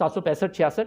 765-66,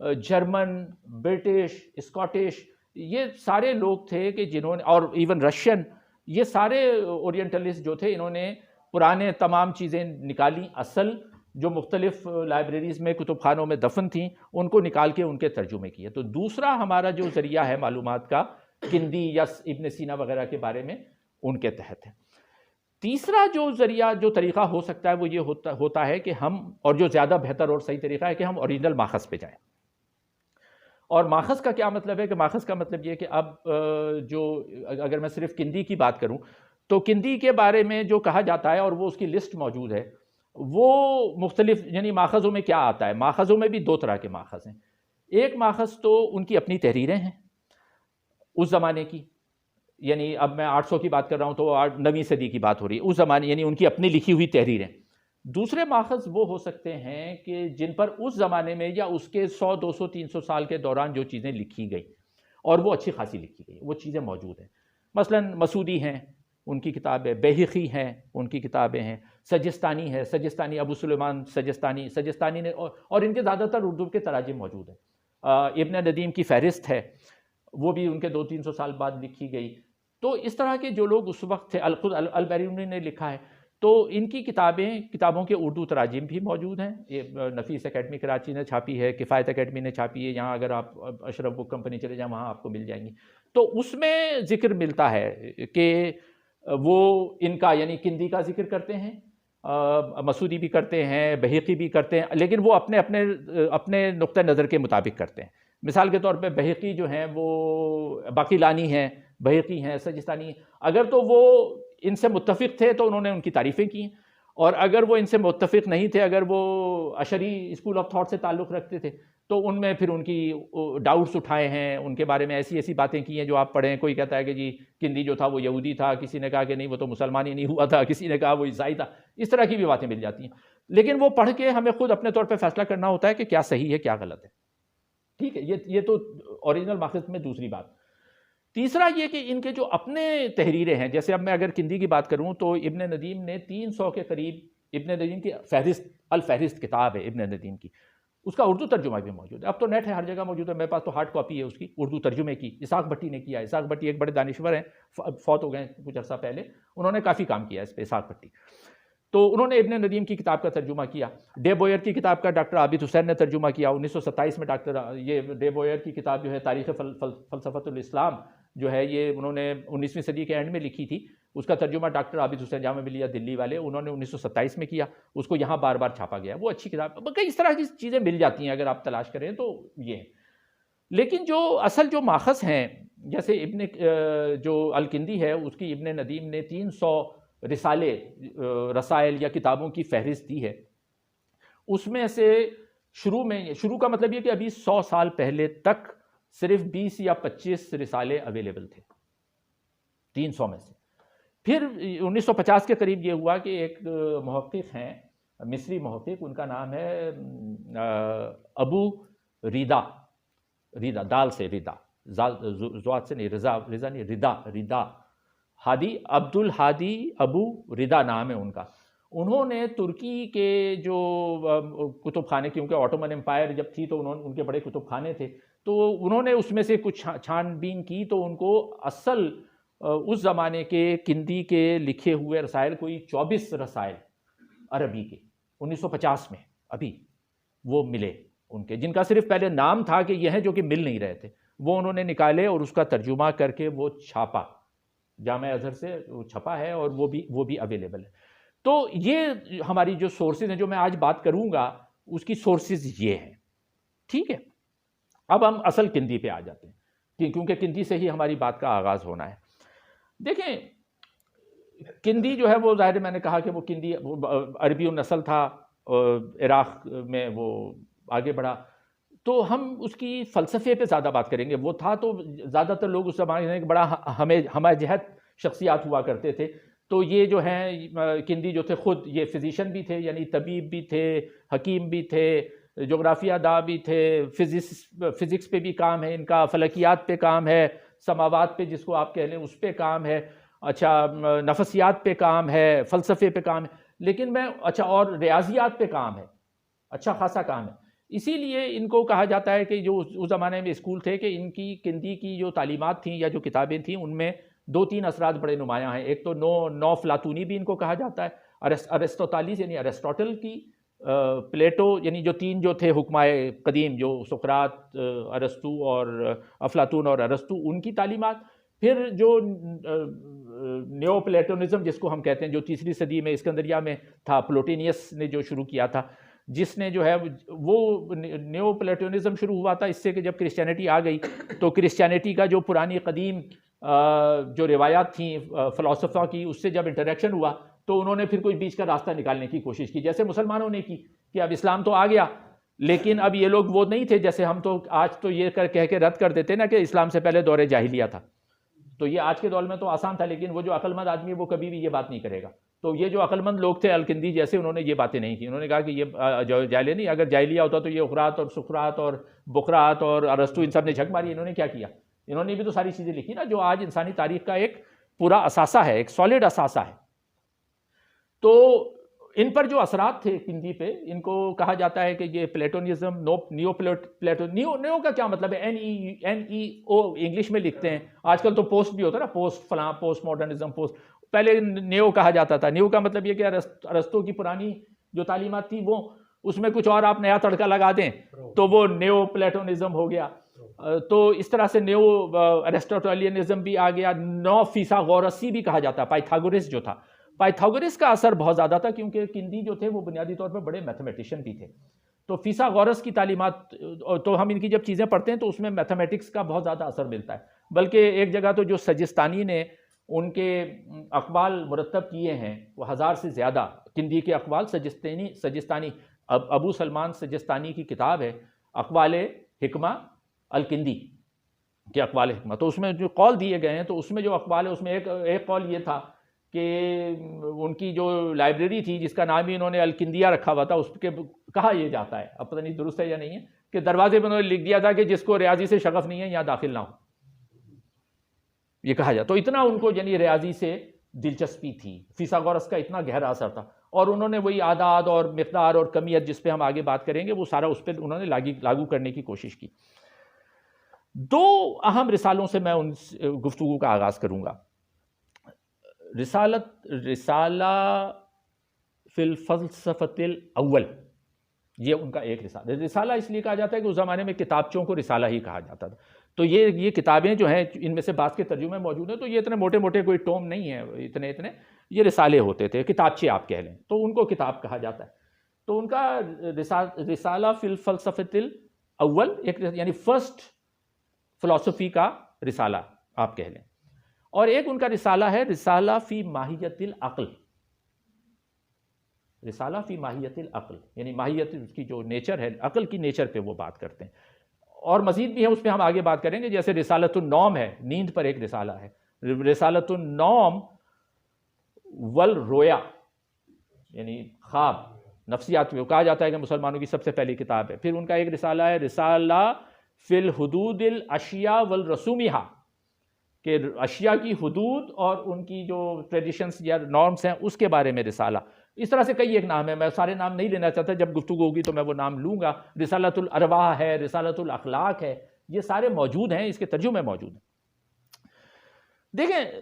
German, British, Scottish, یہ سارے لوگ تھے کہ جنہوں نے، اور ایون رشین، یہ سارے اورینٹلسٹ جو تھے انہوں نے پرانے تمام چیزیں نکالی، اصل جو مختلف لائبریریز میں کتب خانوں میں دفن تھیں ان کو نکال کے ان کے ترجمے کیے. تو دوسرا ہمارا جو ذریعہ ہے معلومات کا کندی یا ابن سینا وغیرہ کے بارے میں ان کے تحت ہے. تیسرا جو ذریعہ جو طریقہ ہو سکتا ہے وہ یہ ہوتا ہے کہ ہم، اور جو زیادہ بہتر اور صحیح طریقہ ہے کہ ہم اوریجنل ماخذ پہ جائیں. اور ماخذ کا کیا مطلب ہے کہ ماخذ کا مطلب یہ کہ اب جو اگر میں صرف کندی کی بات کروں تو کندی کے بارے میں جو کہا جاتا ہے اور وہ اس کی لسٹ موجود ہے وہ مختلف، یعنی ماخذوں میں کیا آتا ہے. ماخذوں میں بھی دو طرح کے ماخذ ہیں. ایک ماخذ تو ان کی اپنی تحریریں ہیں اس زمانے کی، یعنی اب میں 800 کی بات کر رہا ہوں تو 9ویں صدی کی بات ہو رہی ہے، اس زمانے یعنی ان کی اپنی لکھی ہوئی تحریریں. دوسرے ماخذ وہ ہو سکتے ہیں کہ جن پر اس زمانے میں یا اس کے 100 200 300 سال کے دوران جو چیزیں لکھی گئی اور وہ اچھی خاصی لکھی گئی، وہ چیزیں موجود ہیں. مثلا مسعودی ہیں، ان کی کتابیں، بیہقی ہیں، ان کی کتابیں ہیں، سجستانی ہے، سجستانی ابو سلیمان سجستانی نے، اور ان کے زیادہ تر اردو کے تراجم موجود ہیں. ابن ندیم کی فہرست ہے، وہ بھی ان کے 200-300 سال بعد لکھی گئی. تو اس طرح کے جو لوگ اس وقت تھے، خود البیرونی نے لکھا ہے، تو ان کی کتابوں کے اردو تراجم بھی موجود ہیں. یہ نفیس اکیڈمی کراچی نے چھاپی ہے، کفایت اکیڈمی نے چھاپی ہے، یہاں اگر آپ اشرف بک کمپنی چلے جائیں وہاں آپ کو مل جائیں گی. تو اس میں ذکر ملتا ہے کہ وہ ان کا، یعنی کندی کا ذکر کرتے ہیں، مسعودی بھی کرتے ہیں، بیہقی بھی کرتے ہیں، لیکن وہ اپنے نقطہ نظر کے مطابق کرتے ہیں. مثال کے طور پہ بیہقی جو ہیں وہ باقیلانی ہیں، بیہقی ہیں، سجستانی ہیں. اگر تو وہ ان سے متفق تھے تو انہوں نے ان کی تعریفیں کی ہیں، اور اگر وہ ان سے متفق نہیں تھے، اگر وہ اشعری اسکول آف تھاٹ سے تعلق رکھتے تھے تو ان میں پھر ان کی ڈاؤٹس اٹھائے ہیں، ان کے بارے میں ایسی باتیں کی ہیں جو آپ پڑھیں. کوئی کہتا ہے کہ جی کندی جو تھا وہ یہودی تھا، کسی نے کہا کہ نہیں وہ تو مسلمان ہی نہیں ہوا تھا، کسی نے کہا وہ عیسائی تھا. اس طرح کی بھی باتیں مل جاتی ہیں، لیکن وہ پڑھ کے ہمیں خود اپنے طور پہ فیصلہ کرنا ہوتا ہے کہ کیا صحیح ہے کیا غلط ہے. ٹھیک ہے، یہ تو اوریجنل ماخذ میں دوسری بات. تیسرا یہ کہ ان کے جو اپنے تحریریں ہیں، جیسے اب میں اگر کندی کی بات کروں تو ابن ندیم نے 300 کے قریب، ابن ندیم کی الفہرست کتاب ہے ابن ندیم کی، اس کا اردو ترجمہ بھی موجود ہے. اب تو نیٹ ہے، ہر جگہ موجود ہے، میرے پاس تو ہارڈ کاپی ہے اس کی اردو ترجمے کی. اسحاق بھٹی نے کیا. اسحاق بھٹی ایک بڑے دانشور ہیں، فوت ہو گئے کچھ عرصہ پہلے، انہوں نے کافی کام کیا اس پہ، اسحاق بھٹی. تو انہوں نے ابن ندیم کی کتاب کا ترجمہ کیا. ڈے بوئر کی کتاب کا ڈاکٹر عابد حسین نے ترجمہ کیا 1927 میں. یہ ڈے بوئر کی کتاب جو ہے تاریخ فلسفۃ الاسلام جو ہے، یہ انہوں نے 19ویں صدی کے اینڈ میں لکھی تھی. اس کا ترجمہ ڈاکٹر عابد حسین جامعہ ملیہ دلی والے، انہوں نے 1927 میں کیا. اس کو یہاں بار بار چھاپا گیا. وہ اچھی کتاب، کئی اس طرح کی چیزیں مل جاتی ہیں اگر آپ تلاش کریں تو یہ. لیکن جو اصل جو ماخذ ہیں، جیسے جو الکندی ہے اس کی ابن ندیم نے 300 رسالے، رسائل یا کتابوں کی فہرست دی ہے. اس میں سے شروع کا مطلب یہ کہ ابھی 100 سال پہلے تک صرف 20 یا 25 رسالے اویلیبل تھے 300 میں سے. پھر 1950 کے قریب یہ ہوا کہ ایک محقق ہیں، مصری محقق، ان کا نام ہے ابو ریدا، دال سے ریدا، زوات سے نہیں، رضا نہیں، ریدا ہادی، عبد الہادی ابو ریدا نام ہے ان کا. انہوں نے ترکی کے جو کتب خانے، کیونکہ آٹومن امپائر جب تھی تو ان کے بڑے کتب خانے تھے، تو انہوں نے اس میں سے کچھ چھان بین کی تو ان کو اصل اس زمانے کے کندی کے لکھے ہوئے رسائل، کوئی 24 رسائل عربی کے 1950 میں ابھی وہ ملے ان کے، جن کا صرف پہلے نام تھا کہ یہ ہیں، جو کہ مل نہیں رہے تھے. وہ انہوں نے نکالے اور اس کا ترجمہ کر کے وہ چھاپا، جامعہ ازہر سے وہ چھپا ہے اور وہ بھی اویلیبل ہے. تو یہ ہماری جو سورسز ہیں، جو میں آج بات کروں گا اس کی سورسز یہ ہیں. ٹھیک ہے، اب ہم اصل کندی پہ آ جاتے ہیں کیونکہ کندی سے ہی ہماری بات کا آغاز ہونا ہے. دیکھیں کندی جو ہے وہ ظاہر، میں نے کہا کہ وہ کندی عربی النسل تھا، عراق میں وہ آگے بڑھا. تو ہم اس کی فلسفے پہ زیادہ بات کریں گے. وہ تھا تو زیادہ تر لوگ اس زمانے میں بڑا ہمہ جہت شخصیات ہوا کرتے تھے. تو یہ جو ہیں کندی جو تھے خود یہ فزیشین بھی تھے، یعنی طبیب بھی تھے، حکیم بھی تھے، جغرافیہ داں بھی تھے، فزکس پہ بھی کام ہے ان کا، فلکیات پہ کام ہے، سماوات پہ جس کو آپ کہہ لیں اس پہ کام ہے، اچھا نفسیات پہ کام ہے، فلسفے پہ کام ہے، لیکن اور ریاضیات پہ کام ہے، اچھا خاصا کام ہے. اسی لیے ان کو کہا جاتا ہے کہ جو اس زمانے میں اسکول تھے کہ ان کی کندی کی جو تعلیمات تھیں یا جو کتابیں تھیں ان میں 2-3 اثرات بڑے نمایاں ہیں. ایک تو نو فلاطونی بھی ان کو کہا جاتا ہے، ارسطوطالس یعنی ارسطوٹل کی، پلیٹو یعنی جو 3 جو تھے حکمائے قدیم، جو سقراط، ارسطو اور افلاطون اور ارسطو، ان کی تعلیمات. پھر جو نیو پلیٹونزم جس کو ہم کہتے ہیں، جو 3 صدی میں اسکندریہ میں تھا، پلوٹینیس نے جو شروع کیا تھا، جس نے جو ہے وہ نیو پلیٹونزم شروع ہوا تھا اس سے کہ جب کرسچینٹی آ گئی تو کرسچینٹی کا جو پرانی قدیم جو روایات تھیں فلاسفہ کی، اس سے جب انٹریکشن ہوا تو انہوں نے پھر کوئی بیچ کا راستہ نکالنے کی کوشش کی، جیسے مسلمانوں نے کی کہ اب اسلام تو آ گیا، لیکن اب یہ لوگ وہ نہیں تھے جیسے ہم تو آج تو یہ کہہ کے رد کر دیتے نا کہ اسلام سے پہلے دور جاہلیہ تھا. تو یہ آج کے دور میں تو آسان تھا، لیکن وہ جو عقل مند آدمی ہے وہ کبھی بھی یہ بات نہیں کرے گا. تو یہ جو عقل مند لوگ تھے الکندی جیسے، انہوں نے یہ باتیں نہیں کی. انہوں نے کہا کہ یہ جاہلیہ نہیں، اگر جاہلیہ ہوتا تو یہ اقراط اور سقراط اور بقراط اور ارسطو ان سب نے جھک ماری. انہوں نے کیا کیا؟ انہوں نے بھی تو ساری چیزیں لکھی نا جو آج انسانی تاریخ کا ایک پورا اثاثہ ہے، ایک سالڈ اثاثہ ہے. تو ان پر جو اثرات تھے کندی پہ، ان کو کہا جاتا ہے کہ یہ پلیٹونزم، نیو کا کیا مطلب ہے؟ NEO انگلش میں لکھتے ہیں. آج کل تو پوسٹ بھی ہوتا ہے نا، پوسٹ فلاں، پوسٹ ماڈرنزم، پوسٹ. پہلے نیو کہا جاتا تھا. نیو کا مطلب یہ کہ ارسطو کی پرانی جو تعلیمات تھی وہ اس میں کچھ اور آپ نیا تڑکا لگا دیں تو وہ نیو پلیٹونزم ہو گیا. تو اس طرح سے نیو ارسطوٹلینزم بھی آ گیا. نو فیثاغورسی بھی کہا جاتا ہے. پائتھاگورس جو تھا، پائتھاگورس کا اثر بہت زیادہ تھا کیونکہ کندی جو تھے وہ بنیادی طور پر بڑے میتھمیٹیشین بھی تھے. تو فیثاغورس کی تعلیمات، تو ہم ان کی جب چیزیں پڑھتے ہیں تو اس میں میتھمیٹکس کا بہت زیادہ اثر ملتا ہے. بلکہ ایک جگہ تو جو سجستانی نے ان کے اقوال مرتب کیے ہیں وہ 1000 سے زیادہ کندی کے اقوال. سجستانی ابو سلمان سجستانی کی کتاب ہے اقوال حکمہ الکندی کے اقوال حکمہ. تو اس میں جو قول دیے گئے ہیں تو اس میں جو اقوال ہے اس میں ایک قول یہ تھا کہ ان کی جو لائبریری تھی جس کا نام ہی انہوں نے الکندیہ رکھا ہوا تھا، اس کے کہا یہ جاتا ہے، اب پتہ نہیں درست ہے یا نہیں ہے، کہ دروازے پہ انہوں نے لکھ دیا تھا کہ جس کو ریاضی سے شغف نہیں ہے یہاں داخل نہ ہو. یہ کہا جاتا. تو اتنا ان کو یعنی ریاضی سے دلچسپی تھی. فیثاغورس کا اتنا گہرا اثر تھا. اور انہوں نے وہی اعداد اور مقدار اور کمیت جس پہ ہم آگے بات کریں گے وہ سارا اس پہ انہوں نے لاگو کرنے کی کوشش کی. 2 اہم رسالوں سے میں ان گفتگو کا آغاز کروں گا. رسالہ فی الفلسفۃ الاول، یہ ان کا ایک رسالہ. رسالہ اس لیے کہا جاتا ہے کہ اس زمانے میں کتابچوں کو رسالہ ہی کہا جاتا تھا. تو یہ کتابیں جو ہیں ان میں سے بعض کے ترجمے موجود ہیں، تو یہ اتنے موٹے موٹے کوئی ٹوم نہیں ہیں، اتنے یہ رسالے ہوتے تھے، کتابچے آپ کہہ لیں، تو ان کو کتاب کہا جاتا ہے. تو ان کا رسالہ فی الفلسفۃ الاول ایک یعنی فرسٹ فلسفی کا رسالہ آپ کہہ لیں. اور ایک ان کا رسالہ ہے رسالہ فی ماہیت العقل. رسالہ فی ماہیت العقل یعنی ماہیت اس کی جو نیچر ہے، عقل کی نیچر پہ وہ بات کرتے ہیں. اور مزید بھی ہے، اس پہ ہم آگے بات کریں گے. جیسے رسالۃ النوم ہے، نیند پر ایک رسالہ ہے، رسالۃ النوم والرؤیا یعنی خواب، نفسیات میں کہا جاتا ہے کہ مسلمانوں کی سب سے پہلی کتاب ہے. پھر ان کا ایک رسالہ ہے رسالہ فی الحدود الاشیاء والرسومہا، کہ اشیاء کی حدود اور ان کی جو ٹریڈیشنز یا نارمز ہیں اس کے بارے میں رسالہ. اس طرح سے کئی ایک نام ہے، میں سارے نام نہیں لینا چاہتا، جب گفتگو ہوگی تو میں وہ نام لوں گا. رسالۃ الارواح ہے، رسالۃ الاخلاق ہے، یہ سارے موجود ہیں، اس کے ترجمے موجود ہیں. دیکھیں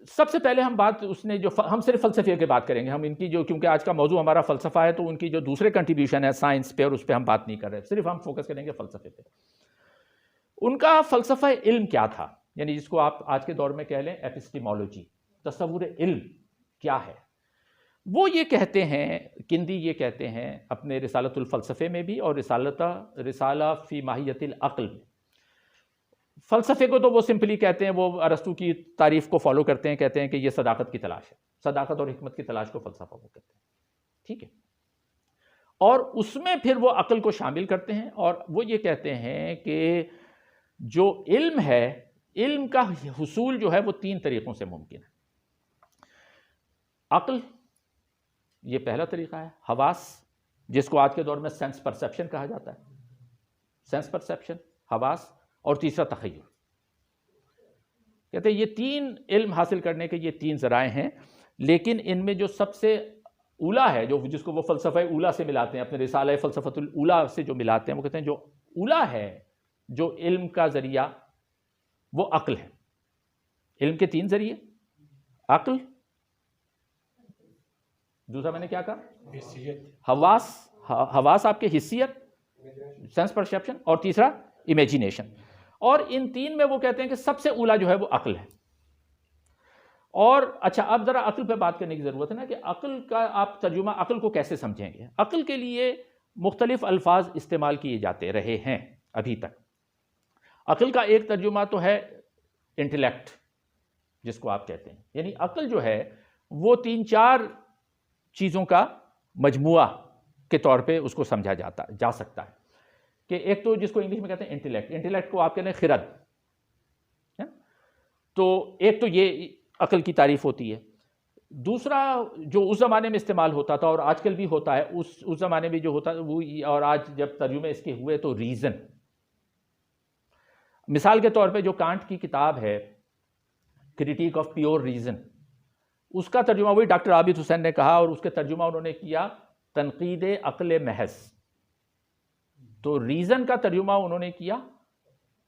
سب سے پہلے ہم بات اس نے جو ہم صرف فلسفے کی بات کریں گے، ہم ان کی جو کیونکہ آج کا موضوع ہمارا فلسفہ ہے تو ان کی جو دوسرے کنٹریبیوشن ہے سائنس پہ اور اس پہ ہم بات نہیں کر رہے، صرف ہم فوکس کریں گے فلسفے پہ. ان کا فلسفہ علم کیا تھا، یعنی جس کو آپ آج کے دور میں کہہ لیں ایپسٹیمولوجی، تصور علم کیا ہے. وہ یہ کہتے ہیں، کندی یہ کہتے ہیں اپنے رسالۃ الفلسفے میں بھی اور رسالہ فی ماہیت العقل میں. فلسفے کو تو وہ سمپلی کہتے ہیں، وہ ارسطو کی تعریف کو فالو کرتے ہیں، کہتے ہیں کہ یہ صداقت کی تلاش ہے، صداقت اور حکمت کی تلاش کو فلسفہ وہ کہتے ہیں. ٹھیک ہے. اور اس میں پھر وہ عقل کو شامل کرتے ہیں اور وہ یہ کہتے ہیں کہ جو علم ہے، علم کا حصول جو ہے وہ 3 طریقوں سے ممکن ہے. عقل یہ پہلا طریقہ ہے، حواس جس کو آج کے دور میں سینس پرسیپشن کہا جاتا ہے، سینس پرسیپشن، حواس، اور تیسرا تخیل. کہتے ہیں یہ 3 علم حاصل کرنے کے یہ 3 ذرائع ہیں، لیکن ان میں جو سب سے اولا ہے، جو جس کو وہ فلسفہ اولا سے ملاتے ہیں، اپنے رسالہ فلسفۃ الاولا سے جو ملاتے ہیں، وہ کہتے ہیں جو اولا ہے، جو علم کا ذریعہ، وہ عقل ہے. علم کے 3 ذریعے، عقل، دوسرا میں نے کیا کہا، حواس آپ کے حسیت، سینس پرسیپشن، اور تیسرا امیجینیشن. اور ان 3 میں وہ کہتے ہیں کہ سب سے اولا جو ہے وہ عقل ہے. اور اچھا، اب ذرا عقل پہ بات کرنے کی ضرورت ہے نا، کہ عقل کا آپ ترجمہ عقل کو کیسے سمجھیں گے. عقل کے لیے مختلف الفاظ استعمال کیے جاتے رہے ہیں ابھی تک. عقل کا ایک ترجمہ تو ہے انٹلیکٹ، جس کو آپ کہتے ہیں، یعنی عقل جو ہے وہ 3-4 چیزوں کا مجموعہ کے طور پہ اس کو سمجھا جا سکتا ہے. کہ ایک تو جس کو انگلش میں کہتے ہیں انٹلیکٹ، انٹلیکٹ کو آپ کہتے ہیں خرد. تو ایک تو یہ عقل کی تعریف ہوتی ہے. دوسرا جو اس زمانے میں استعمال ہوتا تھا اور آج کل بھی ہوتا ہے، اس زمانے میں جو ہوتا ہے وہ، اور آج جب ترجمے اس کے ہوئے تو ریزن. مثال کے طور پہ جو کانٹ کی کتاب ہے کریٹیک آف پیور ریزن، اس کا ترجمہ وہی ڈاکٹر عابد حسین نے کہا، اور اس کے ترجمہ انہوں نے کیا تنقید عقل محض. تو ریزن کا ترجمہ انہوں نے کیا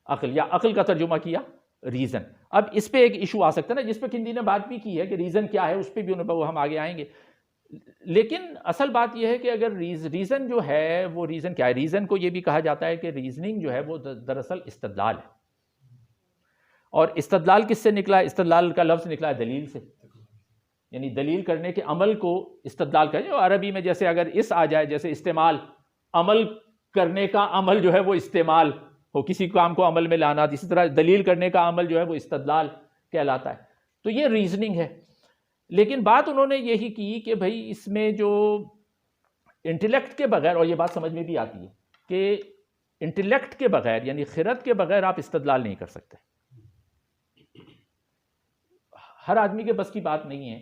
عقل، یا عقل کا ترجمہ کیا ریزن. اب اس پہ ایک ایشو آ سکتا ہے نا، جس پہ کندی نے بات بھی کی ہے کہ ریزن کیا ہے، اس پہ بھی ہم آگے آئیں گے. لیکن اصل بات یہ ہے کہ اگر ریزن جو ہے وہ ریزن کیا ہے. ریزن کو یہ بھی کہا جاتا ہے کہ ریزننگ جو ہے وہ دراصل استدلال ہے. اور استدلال کس سے نکلا ہے؟ استدلال کا لفظ نکلا ہے دلیل سے، یعنی دلیل کرنے کے عمل کو استدلال کریں. اور عربی میں جیسے اگر اس آ جائے، جیسے استعمال، عمل کرنے کا عمل جو ہے وہ استعمال ہو، کسی کام کو عمل میں لانا، اسی طرح دلیل کرنے کا عمل جو ہے وہ استدلال کہلاتا ہے. تو یہ ریزننگ ہے. لیکن بات انہوں نے یہی کی کہ بھائی اس میں جو انٹلیکٹ کے بغیر، اور یہ بات سمجھ میں بھی آتی ہے کہ انٹلیکٹ کے بغیر یعنی خرد کے بغیر آپ استدلال نہیں کر سکتے. ہر آدمی کے بس کی بات نہیں ہے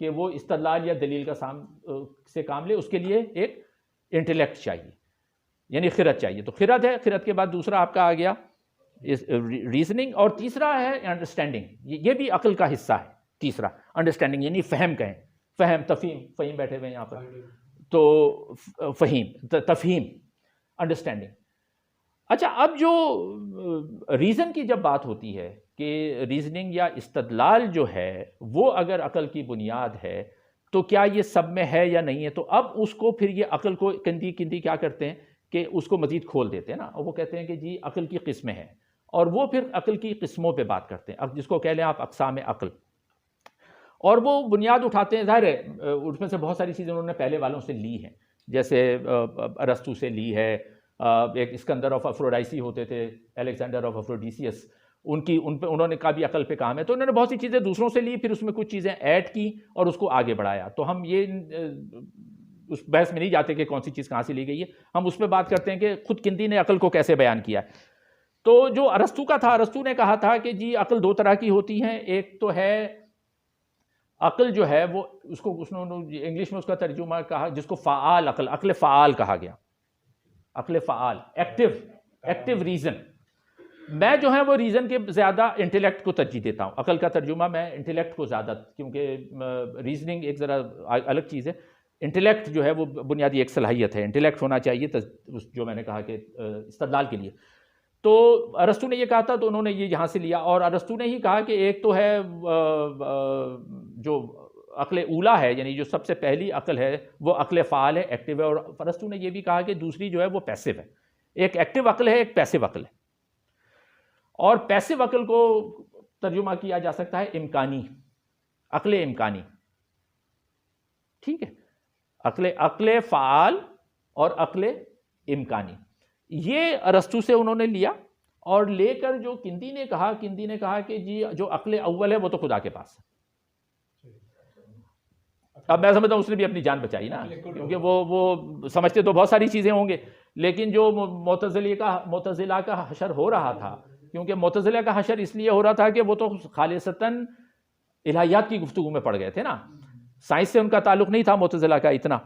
کہ وہ استدلال یا دلیل کا سے کام لے. اس کے لیے ایک انٹلیکٹ چاہیے، یعنی خرد چاہیے. تو خرد ہے. خرد کے بعد دوسرا آپ کا آ گیا ریزننگ، اور تیسرا ہے انڈرسٹینڈنگ. یہ بھی عقل کا حصہ ہے. تیسرا انڈرسٹینڈنگ، یعنی فہم کہیں، فہم، فہیم بیٹھے ہوئے ہیں یہاں پر، تو تفہیم، انڈرسٹینڈنگ. اچھا، اب جو ریزن کی جب بات ہوتی ہے کہ ریزننگ یا استدلال جو ہے وہ اگر عقل کی بنیاد ہے تو کیا یہ سب میں ہے یا نہیں ہے؟ تو اب اس کو پھر یہ عقل کو کندی کیا کرتے ہیں کہ اس کو مزید کھول دیتے ہیں نا، اور وہ کہتے ہیں کہ جی عقل کی قسمیں ہیں. اور وہ پھر عقل کی قسموں پہ بات کرتے ہیں، جس کو کہہ لیں آپ اقسام عقل. اور وہ بنیاد اٹھاتے ہیں، ظاہر ہے اس میں سے بہت ساری چیزیں انہوں نے پہلے والوں سے لی ہیں، جیسے ارسطو سے لی ہے. ایک اسکندر آف افروڈائسی ہوتے تھے، الیگزینڈر آف افروڈیسیس، انہوں نے کہا بھی عقل پہ کام ہے. تو انہوں نے بہت سی چیزیں دوسروں سے لی، پھر اس میں کچھ چیزیں ایڈ کی اور اس کو آگے بڑھایا. تو ہم یہ اس بحث میں نہیں جاتے کہ کون سی چیز کہاں سے لی گئی ہے. ہم اس پہ بات کرتے ہیں کہ خود کندی نے عقل کو کیسے بیان کیا ہے. تو جو ارسطو کا تھا، ارسطو نے کہا تھا کہ جی عقل 2 طرح کی ہوتی ہیں. ایک تو ہے عقل جو ہے وہ، اس کو انگلش میں اس کا ترجمہ کہا جس کو فعال عقل، عقل فعال کہا گیا. عقل فعال، ایکٹیو ریزن. میں جو ہے وہ ریزن کے زیادہ انٹلیکٹ کو ترجیح دیتا ہوں. عقل کا ترجمہ میں انٹلیکٹ کو زیادہ، کیونکہ ریزننگ ایک ذرا الگ چیز ہے. انٹلیکٹ جو ہے وہ بنیادی ایک صلاحیت ہے، انٹلیکٹ ہونا چاہیے جو میں نے کہا کہ استدلال کے لیے. تو ارسطو نے یہ کہا تھا، تو انہوں نے یہ یہاں سے لیا. اور ارسطو نے ہی کہا کہ ایک تو ہے جو عقل اولا ہے، یعنی جو سب سے پہلی عقل ہے وہ عقل فعال ہے، ایکٹیو ہے. اور ارسطو نے یہ بھی کہا کہ دوسری جو ہے وہ پیسو ہے. ایک ایکٹیو عقل ہے، ایک پیسو عقل ہے. اور پیسو عقل کو ترجمہ کیا جا سکتا ہے امکانی، عقل امکانی. ٹھیک ہے، عقل فعال اور عقل امکانی. یہ ارسطو سے انہوں نے لیا، اور لے کر جو کندی نے کہا کہ جی جو عقل اول ہے وہ تو خدا کے پاس ہے. اب میں سمجھتا ہوں اس نے بھی اپنی جان بچائی نا، کیونکہ وہ سمجھتے تو بہت ساری چیزیں ہوں گے، لیکن جو معتزلہ کا حشر ہو رہا تھا، کیونکہ معتزلہ کا حشر اس لیے ہو رہا تھا کہ وہ تو خالصتاً الہیات کی گفتگو میں پڑ گئے تھے نا. سائنس سے ان کا تعلق نہیں تھا معتزلہ کا اتنا.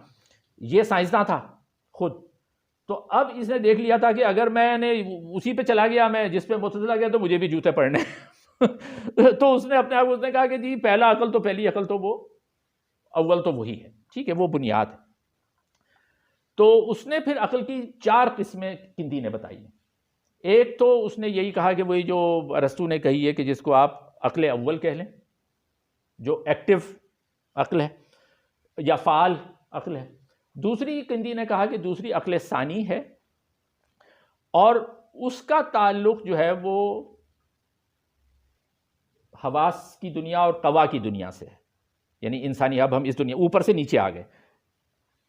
یہ سائنسداں تھا خود. تو اب اس نے دیکھ لیا تھا کہ اگر میں نے اسی پہ چلا گیا، میں جس پہ معتزلہ گیا، تو مجھے بھی جوتے پڑنے. تو اس نے اپنے آپ کو کہا کہ جی پہلی عقل تو وہ اول تو وہی ہے. ٹھیک ہے، وہ بنیاد ہے. تو اس نے پھر عقل کی 4 قسمیں کندی نے بتائی ہیں. ایک تو اس نے یہی کہا کہ وہی جو ارسطو نے کہی ہے کہ جس کو آپ عقل اول کہہ لیں، جو ایکٹیو عقل ہے یا فعال عقل ہے. دوسری کندی نے کہا کہ دوسری عقل ثانی ہے، اور اس کا تعلق جو ہے وہ حواس کی دنیا اور قوا کی دنیا سے ہے. یعنی انسانی، اب ہم اس دنیا اوپر سے نیچے آ گئے.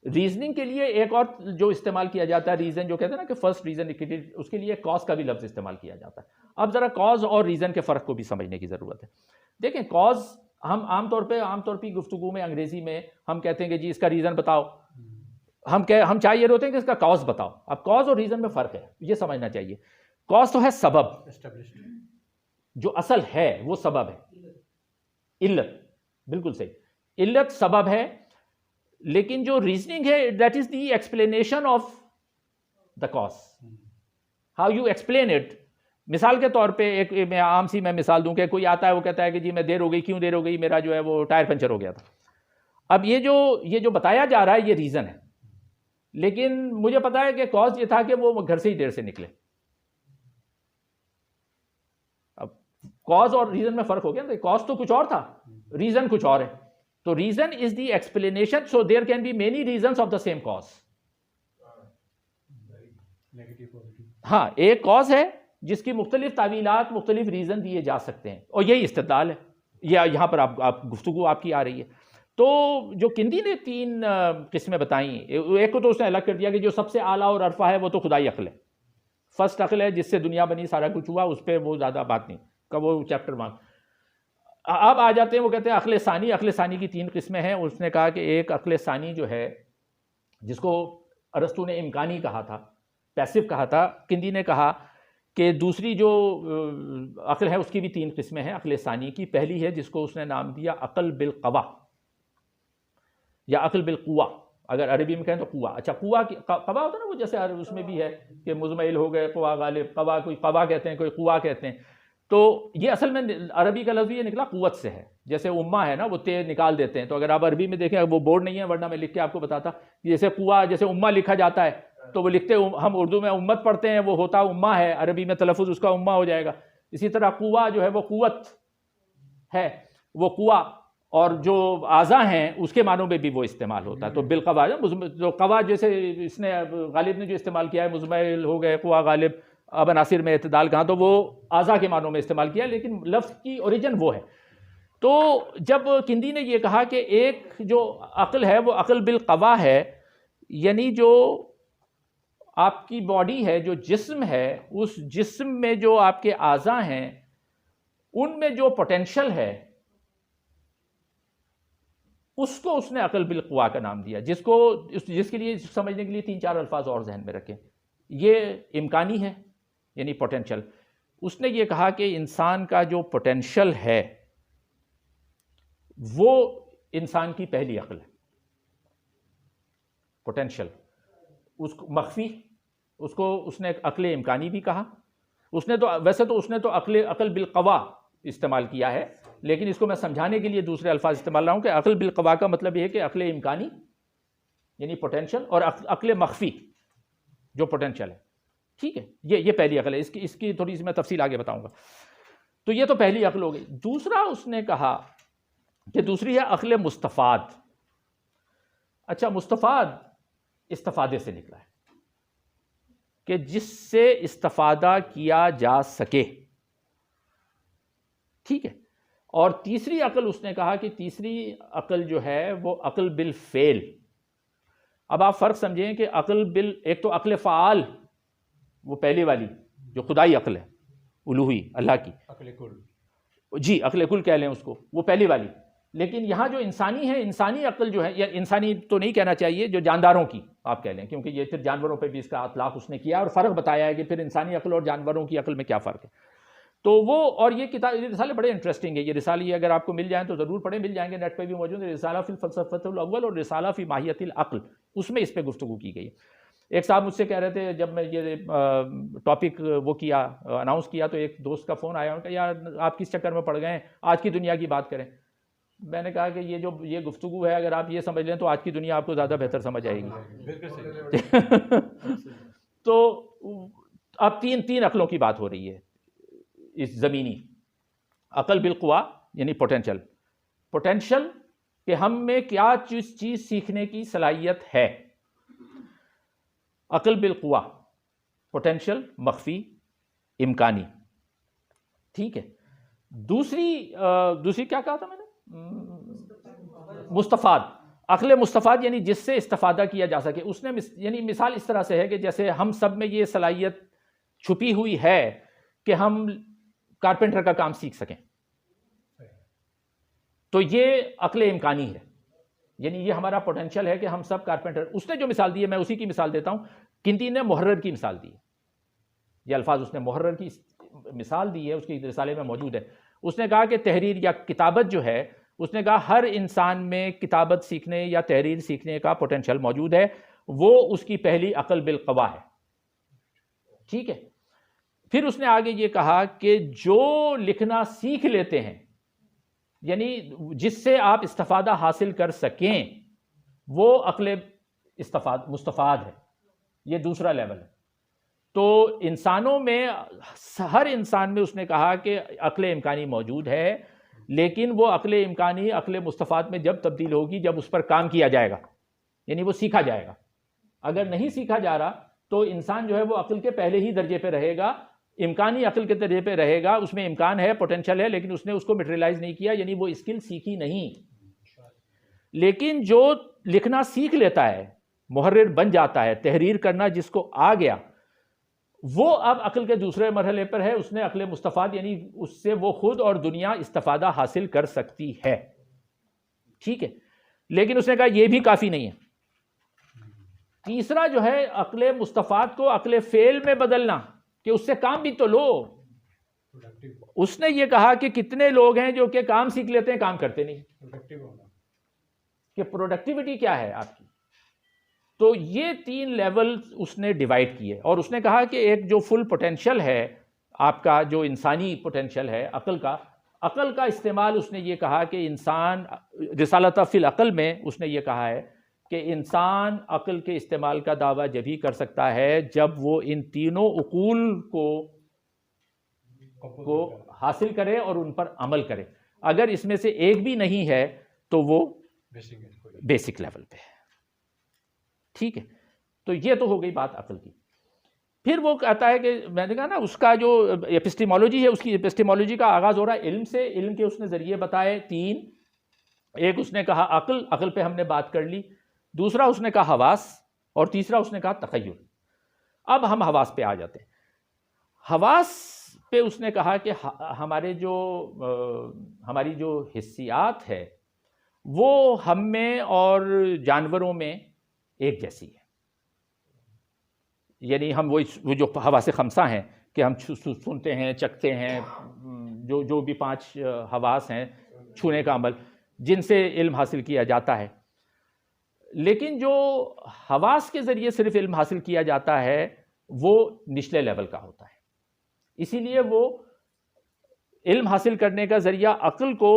ریزننگ کے لیے ایک اور جو استعمال کیا جاتا ہے، ریزن جو کہتے ہیں نا کہ فرسٹ ریزن، اس کے لیے کاز کا بھی لفظ استعمال کیا جاتا ہے. اب ذرا کاز اور ریزن کے فرق کو بھی سمجھنے کی ضرورت ہے. دیکھیں کاز، ہم عام طور پہ گفتگو میں انگریزی میں ہم کہتے ہیں کہ جی اس کا ریزن بتاؤ، ہم چاہیے یہ ہوتے ہیں کہ اس کا کاز بتاؤ. اب کاز اور ریزن میں فرق ہے، یہ سمجھنا چاہیے. کاز تو ہے سبب، جو اصل ہے وہ سبب ہے، علت، بالکل صحیح، علت سبب ہے. لیکن جو ریزننگ ہے that is the explanation of the cause, how you explain it. مثال کے طور پہ ایک میں عام سی میں مثال دوں کہ کوئی آتا ہے، وہ کہتا ہے کہ جی میں دیر ہو گئی. کیوں دیر ہو گئی؟ میرا جو ہے وہ ٹائر پنچر ہو گیا تھا. اب یہ جو بتایا جا رہا ہے یہ ریزن ہے، لیکن مجھے پتا ہے کہ کاز یہ تھا کہ وہ گھر سے ہی دیر سے نکلے. اب کاز اور ریزن میں فرق ہو گیا نا. کاز تو کچھ اور تھا، ریزن کچھ اور ہے. تو reason is the explanation, so there can be many reasons of the same cause. ہاں، ایک کاز ہے جس کی مختلف تعویلات، مختلف ریزن دیے جا سکتے ہیں، اور یہی استدلال ہے. یہاں پر آپ گفتگو آپ کی آ رہی ہے. تو جو کندی نے 3 قسمیں بتائیں، ایک کو تو اس نے الگ کر دیا کہ جو سب سے اعلیٰ اور عرفہ ہے وہ تو خدائی عقل ہے، فرسٹ عقل ہے جس سے دنیا بنی، سارا کچھ ہوا. اس پہ وہ زیادہ بات نہیں کا، وہ چیپٹر 1. اب آ جاتے ہیں، وہ کہتے ہیں عقل ثانی. عقل ثانی کی 3 قسمیں ہیں. اس نے کہا کہ ایک عقل ثانی جو ہے، جس کو ارسطو نے امکانی کہا تھا، پیسو کہا تھا، کندی نے کہا کہ دوسری جو عقل ہے اس کی بھی 3 قسمیں ہیں عقل ثانی کی. پہلی ہے جس کو اس نے نام دیا عقل بالقوا یا عقل بالقوا. اگر عربی میں کہیں تو قوا. اچھا، قوا قوا ہوتا ہے نا، وہ جیسے اس میں بھی ہے کہ مزمعل ہو گئے، قوا غالب، قوا، کوئی قوا کہتے ہیں، کوئی قوا کہتے ہیں. تو یہ اصل میں عربی کا لفظ یہ نکلا قوت سے ہے. جیسے امہ ہے نا، وہ تے نکال دیتے ہیں. تو اگر آپ عربی میں دیکھیں، وہ بورڈ نہیں ہے ورنہ میں لکھ کے آپ کو بتاتا. جیسے قوا، جیسے امہ لکھا جاتا ہے تو وہ لکھتے، ہم اردو میں امت پڑھتے ہیں، وہ ہوتا امہ ہے، عربی میں تلفظ اس کا امہ ہو جائے گا. اسی طرح قوا جو ہے وہ قوت ہے، وہ قوا، اور جو اعضاء ہیں اس کے معنوں میں بھی وہ استعمال ہوتا ہے. تو بالقوا، جو قوا جیسے اس نے غالب نے جو استعمال کیا ہے، مزمعل ہو گئے، قوا غالب، اب عناصر میں اعتدال کہاں، تو وہ اعضاء کے معنوں میں استعمال کیا، لیکن لفظ کی اوریجن وہ ہے. تو جب کندی نے یہ کہا کہ ایک جو عقل ہے وہ عقل بالقوا ہے، یعنی جو آپ کی باڈی ہے، جو جسم ہے، اس جسم میں جو آپ کے اعضاء ہیں ان میں جو پوٹینشل ہے، اس کو اس نے عقل بالقوا کا نام دیا. جس کے لیے سمجھنے کے لیے 3-4 الفاظ اور ذہن میں رکھیں. یہ امکانی ہے، یعنی پوٹینشل. اس نے یہ کہا کہ انسان کا جو پوٹینشل ہے وہ انسان کی پہلی عقل ہے. پوٹینشل اس کو مخفی، اس کو اس نے عقل امکانی بھی کہا. اس نے تو ویسے تو اس نے تو عقل بالقوا استعمال کیا ہے، لیکن اس کو میں سمجھانے کے لیے دوسرے الفاظ استعمال رہا ہوں کہ عقل بالقوا کا مطلب یہ ہے کہ عقل امکانی یعنی پوٹینشل، اور عقل مخفی جو پوٹینشل ہے. ٹھیک ہے، یہ پہلی عقل ہے. اس کی تھوڑی سی میں تفصیل آگے بتاؤں گا. تو یہ تو پہلی عقل ہو گئی. دوسرا اس نے کہا کہ دوسری ہے عقل مستفاد. اچھا، مستفاد استفادے سے نکلا ہے کہ جس سے استفادہ کیا جا سکے. ٹھیک ہے. اور تیسری عقل اس نے کہا کہ تیسری عقل جو ہے وہ عقل بالفعل. اب آپ فرق سمجھیں کہ ایک تو عقل فعال، وہ پہلی والی جو خدائی عقل ہے، الوہی، اللہ کی عقل کل، جی عقل کل کہہ لیں اس کو، وہ پہلی والی. لیکن یہاں جو انسانی ہے، انسانی عقل جو ہے، یا انسانی تو نہیں کہنا چاہیے، جو جانداروں کی آپ کہہ لیں، کیونکہ یہ پھر جانوروں پہ بھی اس کا اطلاق اس نے کیا اور فرق بتایا ہے کہ پھر انسانی عقل اور جانوروں کی عقل میں کیا فرق ہے. تو وہ، اور یہ کتاب، یہ رسالے بڑے انٹرسٹنگ ہے. یہ رسالے اگر آپ کو مل جائیں تو ضرور پڑھیں، مل جائیں گے، نیٹ پہ بھی موجود ہے. رسالہ فی الفلسفۃ الاول اور رسالہ فی ماہیت العقل، اس میں اس پہ گفتگو کی گئی. ایک صاحب مجھ سے کہہ رہے تھے جب میں یہ ٹاپک وہ کیا، اناؤنس کیا، تو ایک دوست کا فون آیا، ان کا یار آپ کس چکر میں پڑ گئے ہیں، آج کی دنیا کی بات کریں. میں نے کہا کہ یہ گفتگو ہے، اگر آپ یہ سمجھ لیں تو آج کی دنیا آپ کو زیادہ بہتر سمجھ آئے گی. تو اب تین عقلوں کی بات ہو رہی ہے اس زمینی. عقل بالقوا یعنی پوٹینشل کہ ہم میں کیا چیز سیکھنے کی صلاحیت ہے. عقل بالقوا، پوٹینشل، مخفی، امکانی. ٹھیک ہے. دوسری کیا کہا تھا میں نے؟ مستفاد. عقل مستفاد یعنی جس سے استفادہ کیا جا سکے. اس نے یعنی مثال اس طرح سے ہے کہ جیسے ہم سب میں یہ صلاحیت چھپی ہوئی ہے کہ ہم کارپینٹر کا کام سیکھ سکیں، تو یہ عقل امکانی ہے. یعنی یہ ہمارا پوٹینشل ہے کہ ہم سب کارپینٹر. اس نے جو مثال دی ہے میں اسی کی مثال دیتا ہوں. کنتی نے محرر کی مثال دی ہے. یہ الفاظ اس نے محرر کی مثال دی ہے، اس کی رسالے میں موجود ہے. اس نے کہا کہ تحریر یا کتابت جو ہے، اس نے کہا ہر انسان میں کتابت سیکھنے یا تحریر سیکھنے کا پوٹینشل موجود ہے. وہ اس کی پہلی عقل بالقوا ہے. ٹھیک ہے. پھر اس نے آگے یہ کہا کہ جو لکھنا سیکھ لیتے ہیں، یعنی جس سے آپ استفادہ حاصل کر سکیں، وہ عقل مستفاد ہے. یہ دوسرا لیول ہے. تو انسانوں میں، ہر انسان میں اس نے کہا کہ عقل امکانی موجود ہے، لیکن وہ عقل امکانی عقل مستفاد میں جب تبدیل ہوگی جب اس پر کام کیا جائے گا، یعنی وہ سیکھا جائے گا. اگر نہیں سیکھا جا رہا تو انسان جو ہے وہ عقل کے پہلے ہی درجے پہ رہے گا، امکانی عقل کے درجے پہ رہے گا. اس میں امکان ہے، پوٹینشل ہے، لیکن اس نے اس کو میٹریلائز نہیں کیا، یعنی وہ اسکل سیکھی نہیں. لیکن جو لکھنا سیکھ لیتا ہے، محرر بن جاتا ہے، تحریر کرنا جس کو آ گیا، وہ اب عقل کے دوسرے مرحلے پر ہے. اس نے عقل مستفاد یعنی اس سے وہ خود اور دنیا استفادہ حاصل کر سکتی ہے. ٹھیک ہے. لیکن اس نے کہا یہ بھی کافی نہیں ہے. تیسرا جو ہے عقل مستفاد کو عقل فعل میں بدلنا، کہ اس سے کام بھی تو لو. اس نے یہ کہا کہ کتنے لوگ ہیں جو کہ کام سیکھ لیتے ہیں، کام کرتے نہیں. کہ پروڈکٹیوٹی کیا ہے آپ کی. تو یہ 3 لیول اس نے ڈیوائڈ کیے. اور اس نے کہا کہ ایک جو فل پوٹینشل ہے آپ کا، جو انسانی پوٹینشل ہے عقل کا استعمال، اس نے یہ کہا کہ انسان رسالۃ فی العقل میں اس نے یہ کہا ہے کہ انسان عقل کے استعمال کا دعویٰ جبھی کر سکتا ہے جب وہ ان تینوں عقول کو حاصل کرے اور ان پر عمل کرے. اگر اس میں سے ایک بھی نہیں ہے تو وہ بیسک لیول پہ ہے. ٹھیک ہے. تو یہ تو ہو گئی بات عقل کی. پھر وہ کہتا ہے کہ میں نے کہا نا اس کا جو ایپسٹیمولوجی ہے، اس کی ایپسٹیمولوجی کا آغاز ہو رہا ہے علم سے. علم کے اس نے ذریعے بتائے 3. ایک اس نے کہا عقل پہ ہم نے بات کر لی. دوسرا اس نے کہا حواس، اور تیسرا اس نے کہا تخیل. اب ہم حواس پہ آ جاتے ہیں. حواس پہ اس نے کہا کہ ہماری جو حسیات ہے وہ ہم میں اور جانوروں میں ایک جیسی ہے. یعنی ہم وہ جو حواس خمسہ ہیں کہ ہم سنتے ہیں، چکھتے ہیں، جو بھی 5 حواس ہیں، چھونے کا عمل، جن سے علم حاصل کیا جاتا ہے. لیکن جو حواس کے ذریعے صرف علم حاصل کیا جاتا ہے وہ نچلے لیول کا ہوتا ہے. اسی لیے وہ علم حاصل کرنے کا ذریعہ عقل کو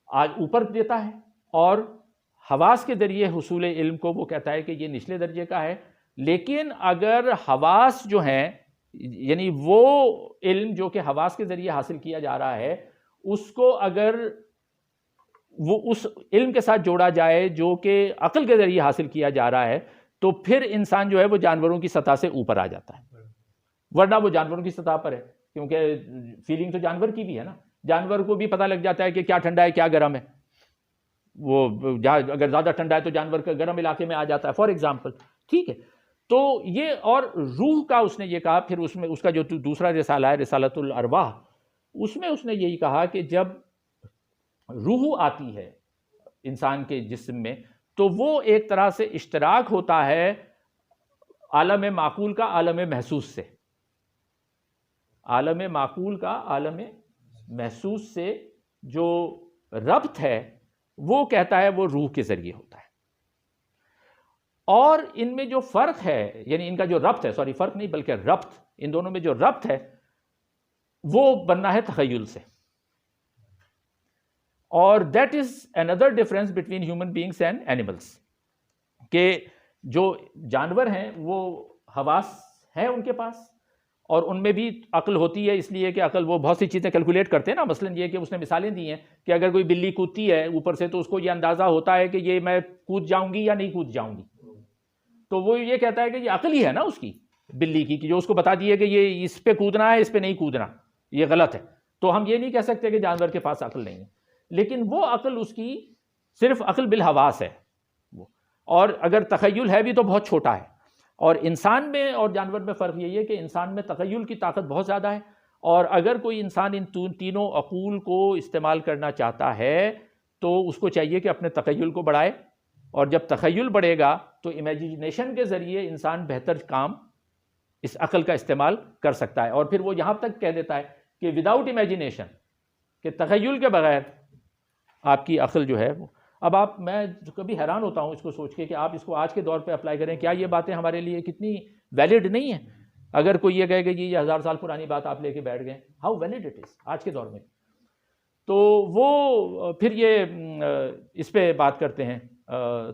اوپر دیتا ہے، اور حواس کے ذریعے حصول علم کو وہ کہتا ہے کہ یہ نچلے درجے کا ہے. لیکن اگر حواس جو ہیں، یعنی وہ علم جو کہ حواس کے ذریعے حاصل کیا جا رہا ہے، اس کو اگر وہ اس علم کے ساتھ جوڑا جائے جو کہ عقل کے ذریعے حاصل کیا جا رہا ہے، تو پھر انسان جو ہے وہ جانوروں کی سطح سے اوپر آ جاتا ہے. ورنہ وہ جانوروں کی سطح پر ہے، کیونکہ فیلنگ تو جانور کی بھی ہے نا. جانور کو بھی پتہ لگ جاتا ہے کہ کیا ٹھنڈا ہے کیا گرم ہے. وہ اگر زیادہ ٹھنڈا ہے تو جانور کا گرم علاقے میں آ جاتا ہے، فار ایگزامپل. ٹھیک ہے. تو یہ، اور روح کا اس نے یہ کہا. پھر اس کا جو دوسرا رسالہ ہے رسالۃ الارواح، اس میں اس نے یہی کہا کہ جب روح آتی ہے انسان کے جسم میں تو وہ ایک طرح سے اشتراک ہوتا ہے عالم معقول کا عالم محسوس سے. عالم معقول کا عالم محسوس سے جو ربط ہے وہ کہتا ہے وہ روح کے ذریعے ہوتا ہے. اور ان میں جو فرق ہے، یعنی ان کا جو ربط ہے، فرق نہیں بلکہ ربط، ان دونوں میں جو ربط ہے وہ بننا ہے تخیل سے. اور that is another difference between human beings and animals, کہ جو جانور ہیں وہ حواس ہیں ان کے پاس، اور ان میں بھی عقل ہوتی ہے، اس لیے کہ عقل وہ بہت سی چیزیں کیلکولیٹ کرتے ہیں نا. مثلا یہ کہ اس نے مثالیں دی ہیں کہ اگر کوئی بلی کودتی ہے اوپر سے تو اس کو یہ اندازہ ہوتا ہے کہ یہ میں کود جاؤں گی یا نہیں کود جاؤں گی، تو وہ یہ کہتا ہے کہ یہ عقل ہی ہے نا اس کی بلی کی، کہ جو اس کو بتا دیے کہ یہ اس پہ کودنا ہے، اس پہ نہیں کودنا، یہ غلط ہے. تو ہم یہ نہیں کہہ سکتے کہ جانور کے پاس عقل نہیں ہے، لیکن وہ عقل اس کی صرف عقل بالحواس ہے وہ، اور اگر تخیل ہے بھی تو بہت چھوٹا ہے. اور انسان میں اور جانور میں فرق یہی ہے کہ انسان میں تخیل کی طاقت بہت زیادہ ہے، اور اگر کوئی انسان ان تینوں عقول کو استعمال کرنا چاہتا ہے تو اس کو چاہیے کہ اپنے تخیل کو بڑھائے، اور جب تخیل بڑھے گا تو امیجنیشن کے ذریعے انسان بہتر کام اس عقل کا استعمال کر سکتا ہے. اور پھر وہ یہاں تک کہہ دیتا ہے کہ وداؤٹ امیجنیشن، کہ تخیل کے بغیر آپ کی عقل جو ہے وہ. اب میں کبھی حیران ہوتا ہوں اس کو سوچ کے کہ آپ اس کو آج کے دور پہ اپلائی کریں، کیا یہ باتیں ہمارے لیے کتنی ویلڈ نہیں ہیں؟ اگر کوئی یہ کہے کہ یہ 1000 سال پرانی بات آپ لے کے بیٹھ گئے، ہاؤ ویلڈ اٹ از آج کے دور میں. تو وہ پھر یہ اس پہ بات کرتے ہیں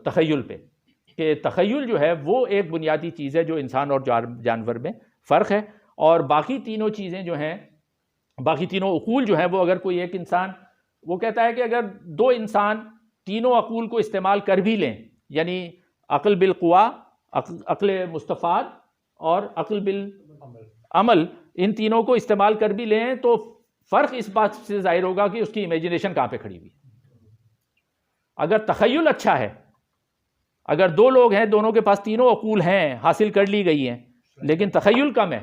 تخیل پہ، کہ تخیل جو ہے وہ ایک بنیادی چیز ہے جو انسان اور جانور میں فرق ہے. اور باقی تینوں چیزیں جو ہیں، باقی تینوں عقول جو ہیں، وہ اگر کوئی ایک انسان، وہ کہتا ہے کہ اگر دو انسان تینوں عقول کو استعمال کر بھی لیں، یعنی عقل بالقوا، عقل مستفاد اور عقل بالعمل، ان تینوں کو استعمال کر بھی لیں تو فرق اس بات سے ظاہر ہوگا کہ اس کی امیجنیشن کہاں پہ کھڑی ہوئی. اگر تخیل اچھا ہے، اگر دو لوگ ہیں دونوں کے پاس تینوں عقول ہیں، حاصل کر لی گئی ہیں، لیکن تخیل کم ہے،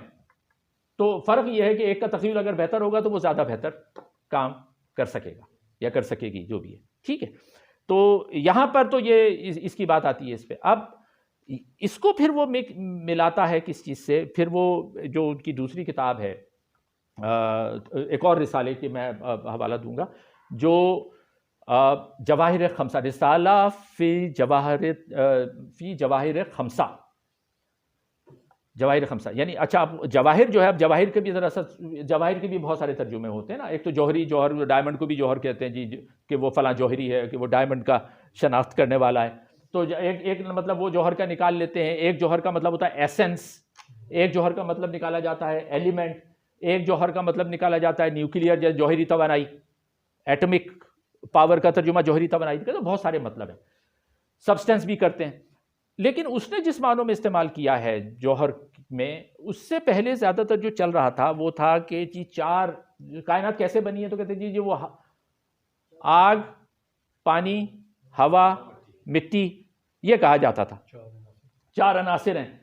تو فرق یہ ہے کہ ایک کا تخیل اگر بہتر ہوگا تو وہ زیادہ بہتر کام کر سکے گا یا کر سکے گی، جو بھی ہے. ٹھیک ہے، تو یہاں پر تو یہ اس کی بات آتی ہے اس پہ. اب اس کو پھر وہ ملاتا ہے کس چیز سے؟ پھر وہ جو ان کی دوسری کتاب ہے، ایک اور رسالے کی میں حوالہ دوں گا، جو جواہر خمسہ، رسالہ فی جواہر خمسہ، جواہر خمسہ. یعنی اچھا اب جواہر جو ہے، اب جواہر کے بھی ذرا سا، جواہر کے بھی بہت سارے ترجمے ہوتے ہیں نا. ایک تو جوہری، جوہر ڈائمنڈ کو بھی جوہر کہتے ہیں جی، کہ وہ فلاں جوہری ہے، کہ وہ ڈائمنڈ کا شناخت کرنے والا ہے. تو ایک مطلب وہ جوہر کا نکال لیتے ہیں. ایک جوہر کا مطلب ہوتا ہے ایسنس، ایک جوہر کا مطلب نکالا جاتا ہے ایلیمنٹ، ایک جوہر کا مطلب نکالا جاتا ہے نیوکلیئر یا جوہری توانائی، ایٹمک پاور کا ترجمہ جوہری توانائی کا. تو بہت سارے مطلب ہیں، سبسٹنس بھی کرتے ہیں. لیکن اس نے جس معنوں میں استعمال کیا ہے جوہر میں، اس سے پہلے زیادہ تر جو چل رہا تھا وہ تھا کہ جی چار کائنات کیسے بنی ہے، تو کہتے ہیں جی وہ آگ، پانی، ہوا، مٹی، یہ کہا جاتا تھا، چار عناصر ہیں.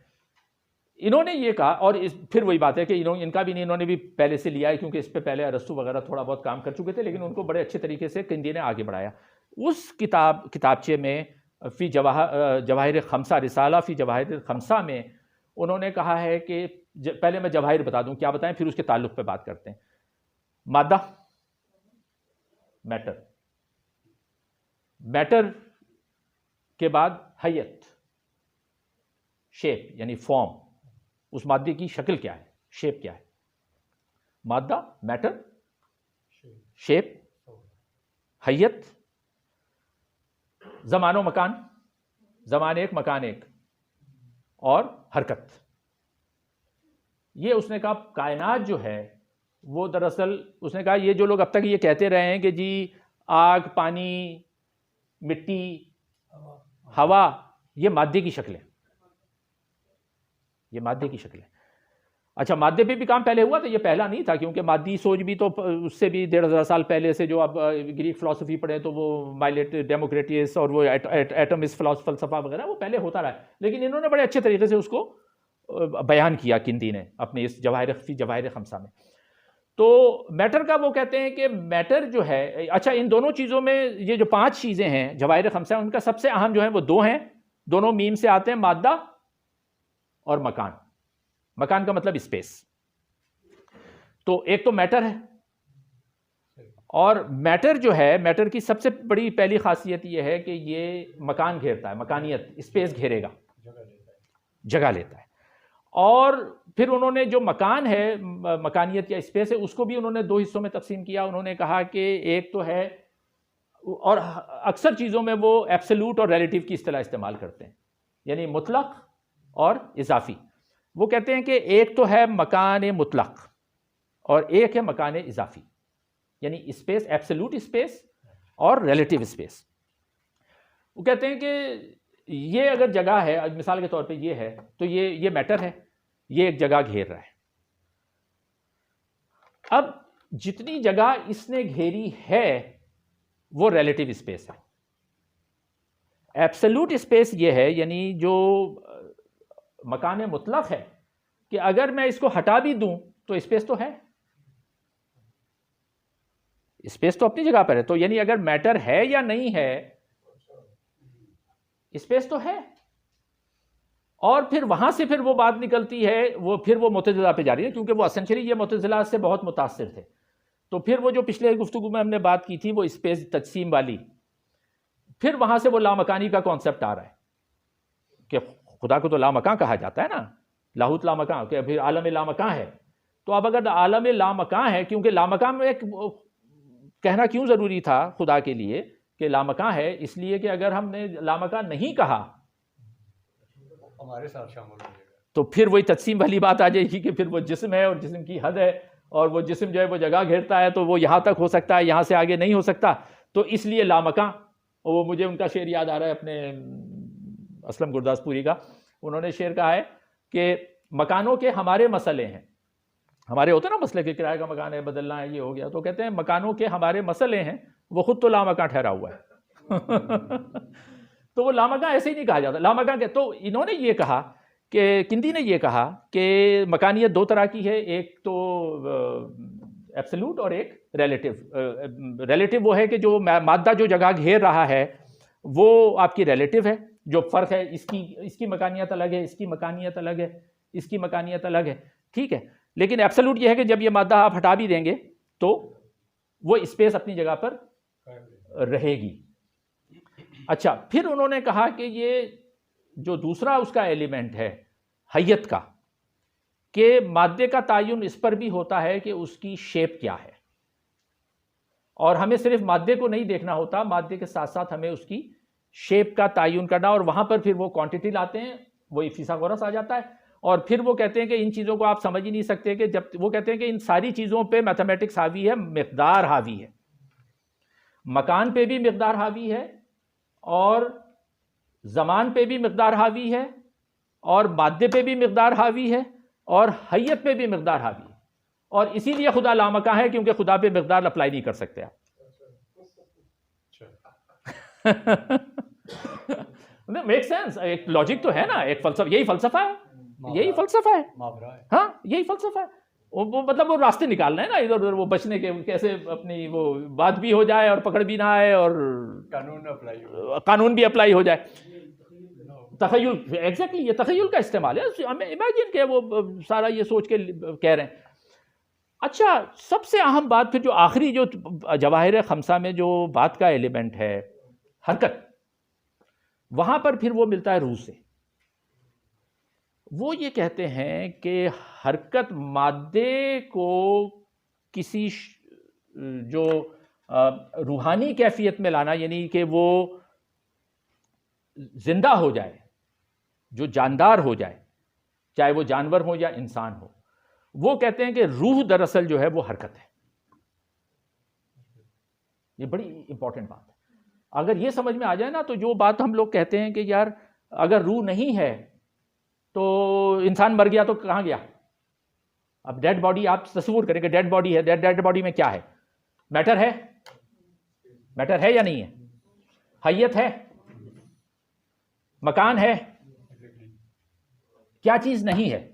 انہوں نے یہ کہا، اور پھر وہی بات ہے کہ ان کا بھی نہیں، انہوں نے بھی پہلے سے لیا ہے، کیونکہ اس پہ پہلے ارسطو وغیرہ تھوڑا بہت کام کر چکے تھے، لیکن ان کو بڑے اچھے طریقے سے کندی نے آگے بڑھایا. اس کتابچے میں فی جواہر خمسہ، رسالہ فی جواہر خمسہ میں انہوں نے کہا ہے کہ پہلے میں جواہر بتا دوں کیا بتائیں، پھر اس کے تعلق پہ بات کرتے ہیں. مادہ، میٹر، میٹر کے بعد حیت، شیپ یعنی فارم، اس مادے کی شکل کیا ہے، شیپ کیا ہے. مادہ، میٹر، شیپ، حیت، زمان و مکان، زمان ایک مکان ایک، اور حرکت. یہ اس نے کہا کائنات جو ہے وہ دراصل، اس نے کہا یہ جو لوگ اب تک یہ کہتے رہے ہیں کہ جی آگ، پانی، مٹی، ہوا، یہ مادے کی شکلیں، یہ مادے کی شکلیں. اچھا مادے پہ بھی کام پہلے ہوا تھا، یہ پہلا نہیں تھا، کیونکہ مادی سوچ بھی تو اس سے بھی 1500 سال پہلے سے، جو اب گریک فلسفی پڑھیں تو وہ مائلیٹ ڈیموکریٹس اور وہ ایٹمسٹ فلسفہ وغیرہ، وہ پہلے ہوتا رہا ہے. لیکن انہوں نے بڑے اچھے طریقے سے اس کو بیان کیا کندی نے اپنے اس جواہر خمسہ میں. تو میٹر کا وہ کہتے ہیں کہ میٹر جو ہے، اچھا ان دونوں چیزوں میں یہ جو 5 چیزیں ہیں جواہر خمسہ، ان کا سب سے اہم جو ہیں وہ 2 ہیں، دونوں میم سے آتے ہیں، مادہ اور مکان. مکان کا مطلب اسپیس. تو ایک تو میٹر ہے، اور میٹر جو ہے، میٹر کی سب سے بڑی پہلی خاصیت یہ ہے کہ یہ مکان گھیرتا ہے، مکانیت، اسپیس گھیرے گا، جگہ لیتا ہے. اور پھر انہوں نے جو مکان ہے، مکانیت یا اسپیس ہے، اس کو بھی انہوں نے 2 حصوں میں تقسیم کیا. انہوں نے کہا کہ ایک تو ہے اور اکثر چیزوں میں وہ ایبسولوٹ اور ریلیٹیو کی اصطلاح استعمال کرتے ہیں، یعنی مطلق اور اضافی. وہ کہتے ہیں کہ ایک تو ہے مکان مطلق اور ایک ہے مکان اضافی، یعنی اسپیس، ایبسولوٹ اسپیس اور ریلیٹیو اسپیس. وہ کہتے ہیں کہ یہ اگر جگہ ہے، مثال کے طور پہ یہ ہے، تو یہ میٹر ہے، یہ ایک جگہ گھیر رہا ہے. اب جتنی جگہ اس نے گھیری ہے وہ ریلیٹیو اسپیس ہے. ایبسولوٹ اسپیس یہ ہے، یعنی جو مکان مطلق ہے، کہ اگر میں اس کو ہٹا بھی دوں تو اسپیس تو ہے، اسپیس تو اپنی جگہ پر ہے. تو یعنی اگر میٹر ہے یا نہیں ہے، اسپیس تو ہے. اور پھر وہاں سے پھر وہ بات نکلتی ہے، پھر وہ معتزلہ پہ جاری ہے، کیونکہ وہ اسینشلی یہ معتزلہ سے بہت متاثر تھے. تو پھر وہ جو پچھلے گفتگو میں ہم نے بات کی تھی وہ اسپیس تقسیم والی، پھر وہاں سے وہ لامکانی کا کانسیپٹ آ رہا ہے کہ خدا کو تو لامکان کہا جاتا ہے نا، لاہوت لامکان، کہ پھر عالم لامکان ہے. تو اب اگر عالم لامکان ہے، کیونکہ لامکان میں ایک کہنا کیوں ضروری تھا خدا کے لیے کہ لامکان ہے، اس لیے کہ اگر ہم نے لامکان نہیں کہا ہمارے ساتھ شامل ہو جائے گا، تو پھر وہی تقسیم والی بات آ جائے گی کہ پھر وہ جسم ہے اور جسم کی حد ہے، اور وہ جسم جو ہے وہ جگہ گھیرتا ہے تو وہ یہاں تک ہو سکتا ہے، یہاں سے آگے نہیں ہو سکتا. تو اس لیے لامکان. وہ مجھے ان کا شعر یاد آ رہا ہے اپنے اسلم گرداس پوری کا. انہوں نے شعر کہا ہے کہ مکانوں کے ہمارے مسئلے ہیں، ہمارے ہوتے ہیں نا مسئلے، کہ کرایہ کا مکان ہے، بدلنا ہے، یہ ہو گیا. تو کہتے ہیں مکانوں کے ہمارے مسئلے ہیں، وہ خود تو لامکان ٹھہرا ہوا ہے. تو وہ لامکان ایسے ہی نہیں کہا جاتا. لامکان کہ تو انہوں نے یہ کہا کہ کندی نے یہ کہا کہ مکانیت دو طرح کی ہے، ایک تو ایبسولوٹ اور ایک ریلیٹیو. ریلیٹیو وہ ہے کہ جو مادہ جو جگہ گھیر رہا ہے وہ آپ کی ریلیٹیو ہے، جو فرق ہے اس کی مکانیت الگ ہے، اس کی مکانیت الگ ہے، اس کی مکانیت الگ ہے، ٹھیک ہے. لیکن ایبسولوٹ یہ ہے کہ جب یہ مادہ آپ ہٹا بھی دیں گے تو وہ اسپیس اپنی جگہ پر رہے گی. اچھا، پھر انہوں نے کہا کہ یہ جو دوسرا اس کا ایلیمنٹ ہے حیت کا، کہ مادے کا تعین اس پر بھی ہوتا ہے کہ اس کی شیپ کیا ہے، اور ہمیں صرف مادے کو نہیں دیکھنا ہوتا، مادے کے ساتھ ساتھ ہمیں اس کی شیپ کا تعین کرنا. اور وہاں پر پھر وہ کوانٹٹی لاتے ہیں، وہی فیثاغورس آ جاتا ہے. اور پھر وہ کہتے ہیں کہ ان چیزوں کو آپ سمجھ ہی نہیں سکتے، کہ جب وہ کہتے ہیں کہ ان ساری چیزوں پہ میتھمیٹکس حاوی ہے، مقدار حاوی ہے، مکان پہ بھی مقدار حاوی ہے، اور زمان پہ بھی مقدار حاوی ہے، اور مادے پہ بھی مقدار حاوی ہے، اور حیت پہ بھی مقدار حاوی ہے. اور اسی لیے خدا لامکان ہے، کیونکہ خدا پہ مقدار اپلائی نہیں کر سکتے آپ. Make sense. ایک لاجک تو ہے نا، ایک فلسفہ، یہی فلسفہ ہے، یہی فلسفہ ہے، ہاں یہی فلسفہ ہے. وہ مطلب وہ راستے نکالنا ہے نا ادھر ادھر، وہ بچنے کے، کیسے اپنی وہ بات بھی ہو جائے اور پکڑ بھی نہ آئے اور قانون بھی اپلائی ہو جائے. تخیل، ایگزیکٹلی یہ تخیل کا استعمال ہے. ہمیں امیجن کہ وہ سارا یہ سوچ کے کہہ رہے ہیں. اچھا، سب سے اہم بات پھر جو آخری جو جواہر خمسہ میں جو بات کا ایلیمنٹ ہے حرکت، وہاں پر پھر وہ ملتا ہے روح سے. وہ یہ کہتے ہیں کہ حرکت مادے کو کسی جو روحانی کیفیت میں لانا، یعنی کہ وہ زندہ ہو جائے، جو جاندار ہو جائے، چاہے وہ جانور ہو یا انسان ہو. وہ کہتے ہیں کہ روح دراصل جو ہے وہ حرکت ہے. یہ بڑی امپورٹنٹ بات ہے. اگر یہ سمجھ میں آ جائے نا، تو جو بات ہم لوگ کہتے ہیں کہ یار اگر روح نہیں ہے تو انسان مر گیا تو کہاں گیا؟ اب ڈیڈ باڈی آپ تصور کریں کہ ڈیڈ باڈی ہے، ڈیڈ باڈی میں کیا ہے؟ میٹر ہے، میٹر ہے یا نہیں ہے؟ حیت ہے، مکان ہے، کیا چیز نہیں ہے؟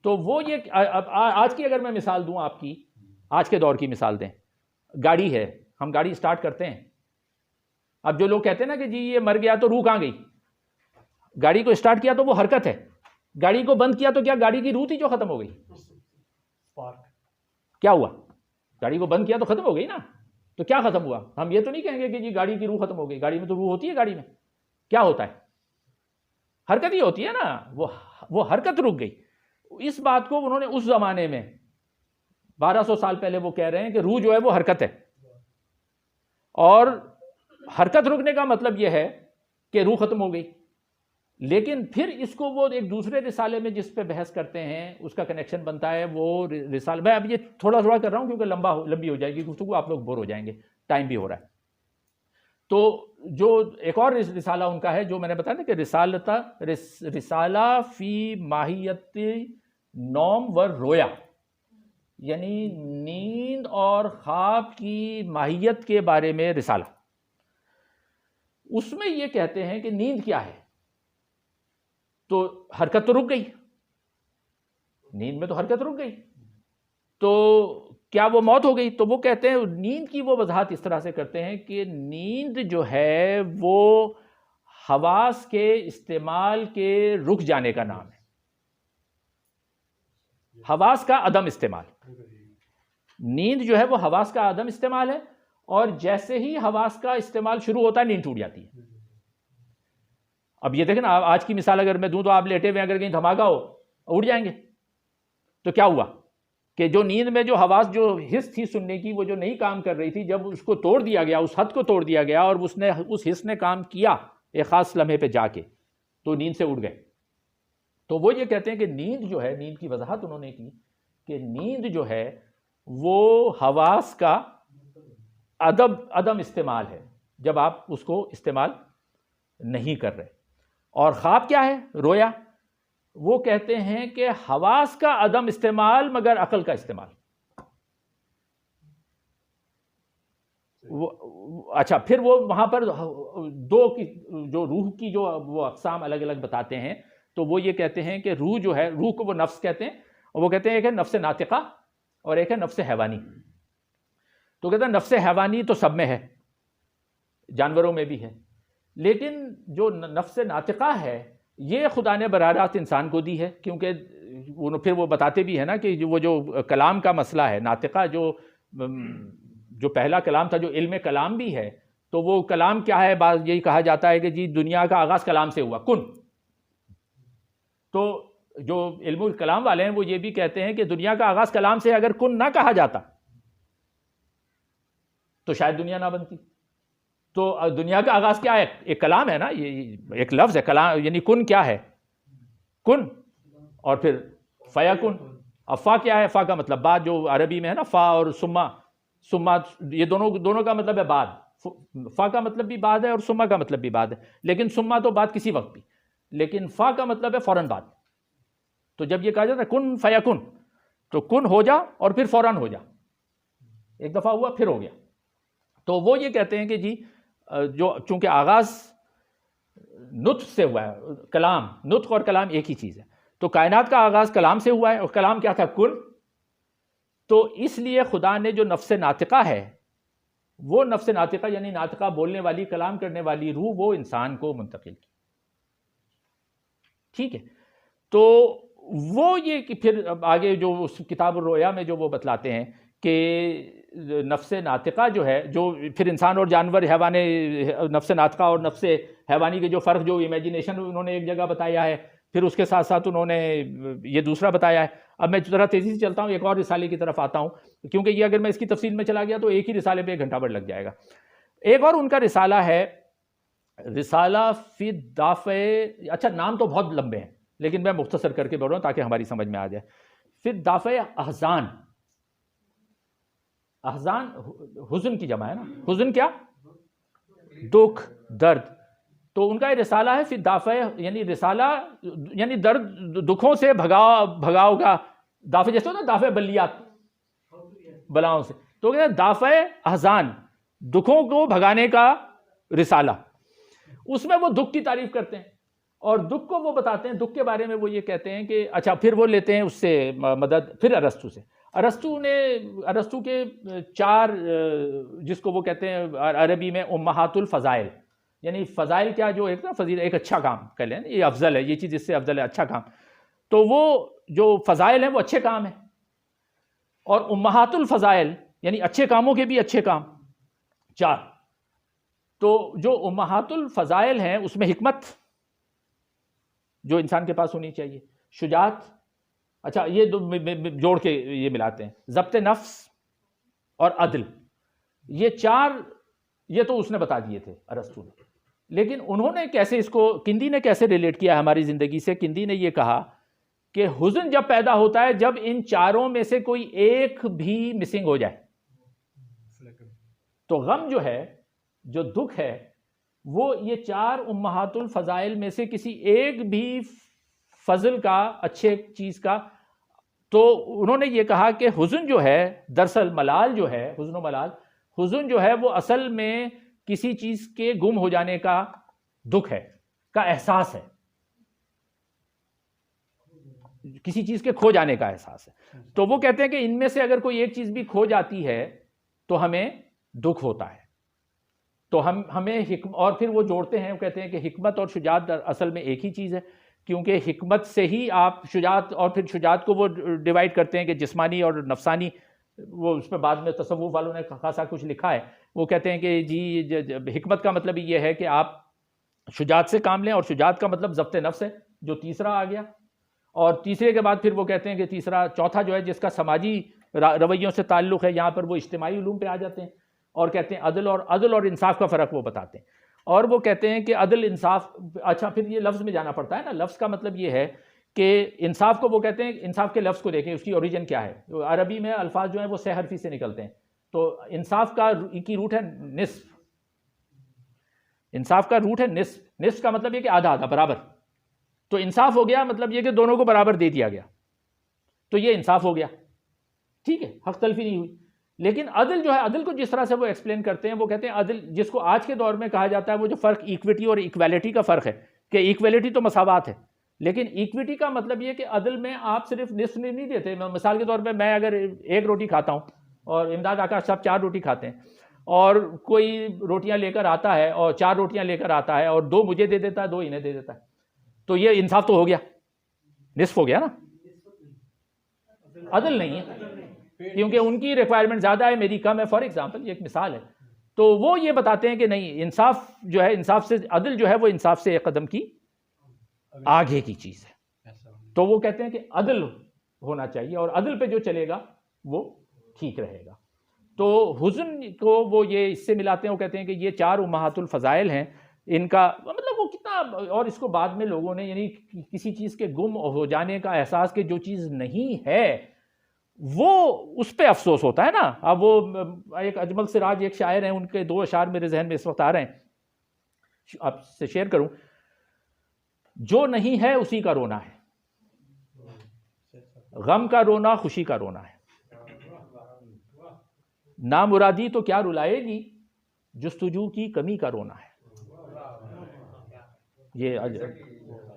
تو وہ یہ آج کی اگر میں مثال دوں آپ کی، آج کے دور کی مثال دیں، گاڑی ہے، ہم گاڑی سٹارٹ کرتے ہیں. اب جو لوگ کہتے ہیں نا کہ جی یہ مر گیا تو روح کہاں گئی؟ گاڑی کو سٹارٹ کیا تو وہ حرکت ہے، گاڑی کو بند کیا تو کیا گاڑی کی روح تھی جو ختم ہو گئی؟ کیا ہوا؟ گاڑی کو بند کیا تو ختم ہو گئی نا. تو کیا ختم ہوا؟ ہم یہ تو نہیں کہیں گے کہ جی گاڑی کی روح ختم ہو گئی. گاڑی میں تو روح ہوتی ہے. گاڑی میں کیا ہوتا ہے؟ حرکت ہی ہوتی ہے نا. وہ حرکت رک گئی. اس بات کو انہوں نے اس زمانے میں 1200 سال پہلے وہ کہہ رہے ہیں کہ روح جو ہے وہ حرکت ہے. اور حرکت رکنے کا مطلب یہ ہے کہ روح ختم ہو گئی. لیکن پھر اس کو وہ ایک دوسرے رسالے میں جس پہ بحث کرتے ہیں اس کا کنیکشن بنتا ہے وہ رسالہ. میں اب یہ تھوڑا تھوڑا کر رہا ہوں کیونکہ لمبی ہو جائے گی گفتگو, آپ لوگ بور ہو جائیں گے, ٹائم بھی ہو رہا ہے. تو جو ایک اور رسالہ ان کا ہے جو میں نے بتایا نا کہ رسالہ فی ماہیت نوم و رویا, یعنی نیند اور خواب کی ماہیت کے بارے میں رسالہ. اس میں یہ کہتے ہیں کہ نیند کیا ہے, تو حرکت تو رک گئی, نیند میں تو حرکت رک گئی, تو کیا وہ موت ہو گئی؟ تو وہ کہتے ہیں نیند کی وہ وضاحت اس طرح سے کرتے ہیں کہ نیند جو ہے وہ حواس کے استعمال کے رک جانے کا نام ہے, حواس کا عدم استعمال. نیند جو ہے وہ حواس کا عدم استعمال ہے, اور جیسے ہی حواس کا استعمال شروع ہوتا ہے نیند ٹوٹ جاتی ہے. اب یہ دیکھیں نا, آج کی مثال اگر میں دوں تو آپ لیٹے ہوئے اگر کہیں دھماکہ ہو اٹھ جائیں گے. تو کیا ہوا کہ جو نیند میں جو حواس جو حس تھی سننے کی وہ جو نہیں کام کر رہی تھی, جب اس کو توڑ دیا گیا, اس حد کو توڑ دیا گیا اور اس حس نے کام کیا ایک خاص لمحے پہ جا کے, تو نیند سے اٹھ گئے. تو وہ یہ کہتے ہیں کہ نیند جو ہے, نیند کی وضاحت انہوں نے کی کہ نیند جو ہے وہ حواس کا عدم استعمال ہے جب آپ اس کو استعمال نہیں کر رہے. اور خواب کیا ہے, رویا, وہ کہتے ہیں کہ حواس کا عدم استعمال مگر عقل کا استعمال. اچھا, پھر وہ وہاں پر دو کی جو روح کی جو وہ اقسام الگ الگ بتاتے ہیں, تو وہ یہ کہتے ہیں کہ روح جو ہے, روح کو وہ نفس کہتے ہیں, اور وہ کہتے ہیں ایک ہے نفس ناطقہ اور ایک ہے نفس حیوانی. تو کہتے ہیں نفس حیوانی تو سب میں ہے, جانوروں میں بھی ہے, لیکن جو نفس ناطقہ ہے یہ خدا نے براہ راست انسان کو دی ہے, کیونکہ پھر وہ بتاتے بھی ہیں نا کہ وہ جو کلام کا مسئلہ ہے, ناطقہ جو پہلا کلام تھا جو علم کلام بھی ہے, تو وہ کلام کیا ہے, بعض یہی کہا جاتا ہے کہ جی دنیا کا آغاز کلام سے ہوا, کن. تو جو علم الکلام والے ہیں وہ یہ بھی کہتے ہیں کہ دنیا کا آغاز کلام سے اگر کن نہ کہا جاتا تو شاید دنیا نہ بنتی. تو دنیا کا آغاز کیا ہے, ایک کلام ہے نا, یہ ایک لفظ ہے کلام, یعنی کن کیا ہے, کن, اور پھر فیا کن. اب فا کیا ہے, فا کا مطلب بعد, جو عربی میں ہے نا فا اور سما, یہ دونوں کا مطلب ہے بعد. فا کا مطلب بھی بعد ہے اور سما کا مطلب بھی بعد ہے, لیکن سما تو بعد کسی وقت بھی, لیکن فا کا مطلب ہے فوراً بعد. تو جب یہ کہا جاتا ہے کن فیا کن, تو کن ہو جا اور پھر فوراً ہو جا, ایک دفعہ ہوا پھر ہو گیا. تو وہ یہ کہتے ہیں کہ جی جو چونکہ آغاز نطق سے ہوا ہے, کلام, نطق اور کلام ایک ہی چیز ہے, تو کائنات کا آغاز کلام سے ہوا ہے, اور کلام کیا تھا, کن. تو اس لیے خدا نے جو نفس ناطقہ ہے, وہ نفس ناطقہ یعنی ناطقہ بولنے والی, کلام کرنے والی روح, وہ انسان کو منتقل کی. ٹھیک ہے. تو وہ یہ کہ پھر آگے جو اس کتاب الرویا میں جو وہ بتلاتے ہیں کہ نفس ناطقہ جو ہے, جو پھر انسان اور جانور, حیوان, نفس ناطقہ اور نفس حیوانی کے جو فرق, جو امیجنیشن انہوں نے ایک جگہ بتایا ہے, پھر اس کے ساتھ ساتھ انہوں نے یہ دوسرا بتایا ہے. اب میں ذرا تیزی سے چلتا ہوں, ایک اور رسالے کی طرف آتا ہوں, کیونکہ یہ اگر میں اس کی تفصیل میں چلا گیا تو ایک ہی رسالے پہ 1 گھنٹہ بھر لگ جائے گا. ایک اور ان کا رسالہ ہے رسالہ فی الدافع. اچھا, نام تو بہت لمبے ہیں لیکن میں مختصر کر کے بول رہا ہوں تاکہ ہماری سمجھ میں آ جائے. فی الدافع احزان, احزان حزن کی جمع ہے نا, حزن کیا, دکھ, درد. تو ان کا یہ رسالہ ہے فی الدافع, یعنی رسالہ یعنی درد, دکھوں سے بھگاؤ کا. دافع جیسے ہوتا ہے دافع بلیات, بلاؤں سے, تو کہتے ہیں دافع احزان, دکھوں کو بھگانے کا رسالہ. اس میں وہ دکھ کی تعریف کرتے ہیں اور دکھ کو وہ بتاتے ہیں. دکھ کے بارے میں وہ یہ کہتے ہیں کہ اچھا, پھر وہ لیتے ہیں اس سے مدد پھر ارسطو سے. ارسطو کے 4 جس کو وہ کہتے ہیں عربی میں امہات الفضائل, یعنی فضائل کیا, جو ایک نا فضیلت, ایک اچھا کام کہہ لیں, یہ افضل ہے, یہ چیز اس سے افضل ہے, اچھا کام. تو وہ جو فضائل ہیں وہ اچھے کام ہیں, اور امہات الفضائل یعنی اچھے کاموں کے بھی اچھے کام 4. تو جو امہات الفضائل ہیں اس میں حکمت جو انسان کے پاس ہونی چاہیے, شجاعت, اچھا یہ جوڑ کے یہ ملاتے ہیں, ضبط نفس اور عدل. یہ 4 یہ تو اس نے بتا دیے تھے ارسطو نے. لیکن انہوں نے کیسے اس کو، کندی نے کیسے ریلیٹ کیا ہماری زندگی سے؟ کندی نے یہ کہا کہ حزن جب پیدا ہوتا ہے جب ان چاروں میں سے کوئی ایک بھی مسنگ ہو جائے. تو غم جو ہے، جو دکھ ہے، وہ یہ چار امہات الفضائل میں سے کسی ایک بھی فضل کا، اچھے چیز کا. تو انہوں نے یہ کہا کہ حزن جو ہے، دراصل ملال جو ہے، حزن و ملال، حزن جو ہے وہ اصل میں کسی چیز کے گم ہو جانے کا دکھ ہے، کا احساس ہے، کسی چیز کے کھو جانے کا احساس ہے. تو وہ کہتے ہیں کہ ان میں سے اگر کوئی ایک چیز بھی کھو جاتی ہے تو ہمیں دکھ ہوتا ہے. تو ہمیں اور پھر وہ جوڑتے ہیں، وہ کہتے ہیں کہ حکمت اور شجاعت اصل میں ایک ہی چیز ہے، کیونکہ حکمت سے ہی آپ شجاعت، اور پھر شجاعت کو وہ ڈیوائڈ کرتے ہیں کہ جسمانی اور نفسانی. وہ اس پہ بعد میں تصوف والوں نے خاصا کچھ لکھا ہے. وہ کہتے ہیں کہ جی حکمت کا مطلب یہ ہے کہ آپ شجاعت سے کام لیں، اور شجاعت کا مطلب ضبط نفس ہے، جو تیسرا آ گیا. اور تیسرے کے بعد پھر وہ کہتے ہیں کہ چوتھا جو ہے جس کا سماجی رویوں سے تعلق ہے، یہاں پر وہ اجتماعی علوم پہ آ جاتے ہیں اور کہتے ہیں عدل اور انصاف کا فرق وہ بتاتے ہیں. اور وہ کہتے ہیں کہ عدل انصاف، اچھا پھر یہ لفظ میں جانا پڑتا ہے نا. لفظ کا مطلب یہ ہے کہ انصاف کو وہ کہتے ہیں، انصاف کے لفظ کو دیکھیں اس کی اوریجن کیا ہے. عربی میں الفاظ جو ہیں وہ 6 حرفی سے نکلتے ہیں. تو انصاف کی روٹ ہے نصف. انصاف کا روٹ ہے نصف. نصف کا مطلب یہ کہ آدھا آدھا، برابر. تو انصاف ہو گیا مطلب یہ کہ دونوں کو برابر دے دیا گیا، تو یہ انصاف ہو گیا. ٹھیک ہے، حق تلفی نہیں ہوئی. لیکن عدل جو ہے، عدل کو جس طرح سے وہ ایکسپلین کرتے ہیں، وہ کہتے ہیں عدل جس کو آج کے دور میں کہا جاتا ہے، وہ جو فرق ایکویٹی اور ایکویلٹی کا فرق ہے، کہ ایکویلٹی تو مساوات ہے، لیکن ایکویٹی کا مطلب یہ کہ عدل میں آپ صرف نصف نہیں دیتے. مثال کے طور پہ میں اگر 1 روٹی کھاتا ہوں اور امداد آکاش صاحب 4 روٹی کھاتے ہیں، اور کوئی روٹیاں لے کر آتا ہے اور 4 روٹیاں لے کر آتا ہے اور 2 مجھے دے دیتا ہے، 2 انہیں دے دیتا ہے، تو یہ انصاف تو ہو گیا، نصف ہو گیا نا. عدل نہیں ہے، کیونکہ ان کی ریکوائرمنٹ زیادہ ہے، میری کم ہے. فار ایگزامپل، یہ ایک مثال ہے. تو وہ یہ بتاتے ہیں کہ نہیں، انصاف جو ہے، انصاف سے عدل جو ہے وہ انصاف سے ایک قدم کی آگے کی چیز ہے. تو وہ کہتے ہیں کہ عدل ہونا چاہیے، اور عدل پہ جو چلے گا وہ ٹھیک رہے گا. تو حزن کو وہ یہ اس سے ملاتے ہیں. وہ کہتے ہیں کہ یہ 4 امہات الفضائل ہیں، ان کا مطلب وہ کتنا، اور اس کو بعد میں لوگوں نے یعنی کسی چیز کے گم ہو جانے کا احساس، کہ جو چیز نہیں ہے وہ اس پہ افسوس ہوتا ہے نا. اب وہ ایک اجمل سراج ایک شاعر ہیں، ان کے 2 اشعار میرے ذہن میں اس وقت آ رہے ہیں، آپ سے شیئر کروں. جو نہیں ہے اسی کا رونا ہے، غم کا رونا خوشی کا رونا ہے. نامرادی تو کیا رلائے گی، جستجو کی کمی کا رونا ہے. یہ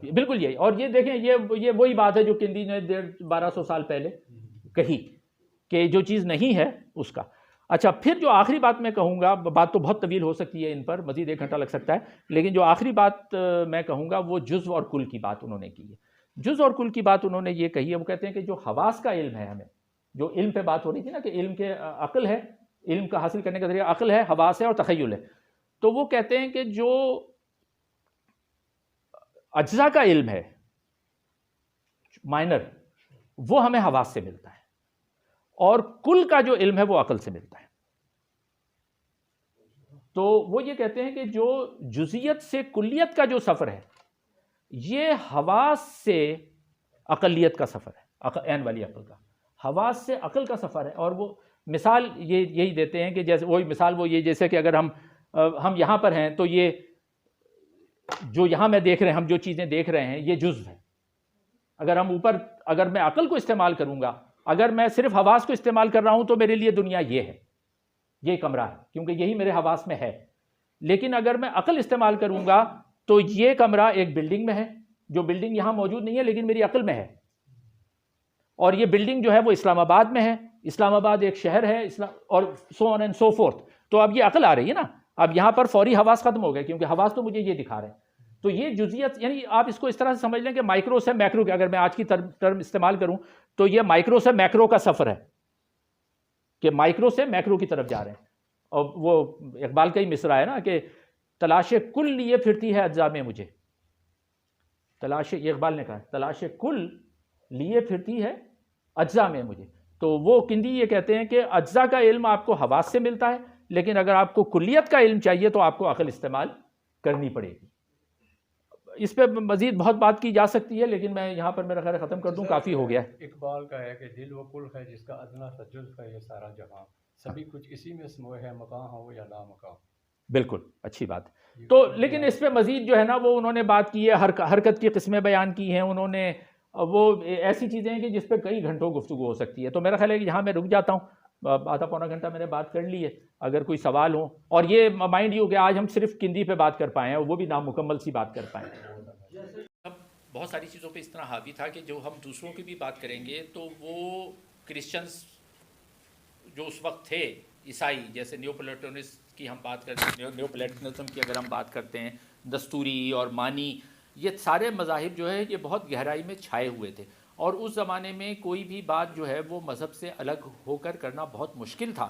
بالکل یہی. اور یہ دیکھیں، یہ وہی بات ہے جو کندی نے 1200 سال پہلے کہی، کہ جو چیز نہیں ہے اس کا. اچھا، پھر جو آخری بات میں کہوں گا، بات تو بہت طویل ہو سکتی ہے، ان پر مزید 1 گھنٹہ لگ سکتا ہے، لیکن جو آخری بات میں کہوں گا وہ جزو اور کل کی بات انہوں نے کی ہے. جزو اور کل کی بات انہوں نے یہ کہی ہے. وہ کہتے ہیں کہ جو حواس کا علم ہے، ہمیں جو علم پہ بات ہو رہی تھی نا، کہ علم کے عقل ہے، علم کا حاصل کرنے کا ذریعہ عقل ہے، حواس ہے اور تخیل ہے. تو وہ کہتے ہیں کہ جو اجزاء کا علم ہے مائنر، وہ ہمیں حواس سے ملتا ہے، اور کل کا جو علم ہے وہ عقل سے ملتا ہے. تو وہ یہ کہتے ہیں کہ جو جزئیت سے کلیت کا جو سفر ہے، یہ حواس سے عقلیت کا سفر ہے، عین والی عقل کا. حواس سے عقل کا سفر ہے. اور وہ مثال یہی دیتے ہیں کہ جیسے وہی مثال وہ یہ، جیسے کہ اگر ہم یہاں پر ہیں تو یہ جو یہاں میں دیکھ رہے ہیں، ہم جو چیزیں دیکھ رہے ہیں، یہ جزو ہے. اگر میں عقل کو استعمال کروں گا، اگر میں صرف حواس کو استعمال کر رہا ہوں، تو میرے لیے دنیا یہ ہے، یہ کمرہ ہے، کیونکہ یہی میرے حواس میں ہے. لیکن اگر میں عقل استعمال کروں گا تو یہ کمرہ ایک بلڈنگ میں ہے، جو بلڈنگ یہاں موجود نہیں ہے لیکن میری عقل میں ہے. اور یہ بلڈنگ جو ہے وہ اسلام آباد میں ہے، اسلام آباد ایک شہر ہے، اور سو آن اینڈ سو فورتھ. تو اب یہ عقل آ رہی ہے نا. اب یہاں پر فوری حواس ختم ہو گئے، کیونکہ حواس تو مجھے یہ دکھا رہے ہیں. تو یہ جزئیت، یعنی آپ اس کو اس طرح سے سمجھ لیں کہ مائکرو سے میکرو کے، اگر میں آج کی ٹرم استعمال کروں تو یہ مائکرو سے میکرو کا سفر ہے، کہ مائکرو سے میکرو کی طرف جا رہے ہیں. اور وہ اقبال کا ہی مصرع ہے نا، کہ تلاش کل لیے پھرتی ہے اجزاء میں مجھے. یہ اقبال نے کہا، تلاش کل لیے پھرتی ہے اجزاء میں مجھے. تو وہ کندی یہ کہتے ہیں کہ اجزاء کا علم آپ کو حواس سے ملتا ہے، لیکن اگر آپ کو کلیت کا علم چاہیے تو آپ کو عقل استعمال کرنی پڑے گی. اس پہ مزید بہت بات کی جا سکتی ہے لیکن میں یہاں پر میرا خیال ختم کر دوں, کافی ہو گیا ہے. اقبال کا ہے کہ دل و کل ہے جس کا ادنا سا جزو ہے یہ سارا جہاں, سبھی کچھ اسی میں سموئے ہے, مکان ہو یا لا مکان. بالکل اچھی بات. تو لیکن اس پہ مزید جو ہے نا وہ انہوں نے بات کی ہے, حرکت کی قسمیں بیان کی ہیں انہوں نے, وہ ایسی چیزیں ہیں کہ جس پہ کئی گھنٹوں گفتگو ہو سکتی ہے. تو میرا خیال ہے کہ یہاں میں رک جاتا ہوں, آدھا پونا گھنٹہ میں نے بات کر لی ہے. اگر کوئی سوال ہو, اور یہ مائنڈ یو کہ آج ہم صرف کندی پہ بات کر پائے ہیں, وہ بھی نامکمل سی بات کر پائے ہیں. اب بہت ساری چیزوں پہ اس طرح حاوی تھا کہ جو ہم دوسروں کی بھی بات کریں گے تو وہ کرسچنز جو اس وقت تھے عیسائی, جیسے نیو پلیٹونسٹ کی ہم بات کرتے ہیں, نیو پلیٹونزم کی اگر ہم بات کرتے ہیں, دستوری اور مانی, یہ سارے مذاہب جو ہے یہ بہت گہرائی میں چھائے ہوئے تھے. اور اس زمانے میں کوئی بھی بات جو ہے وہ مذہب سے الگ ہو کر کرنا بہت مشکل تھا.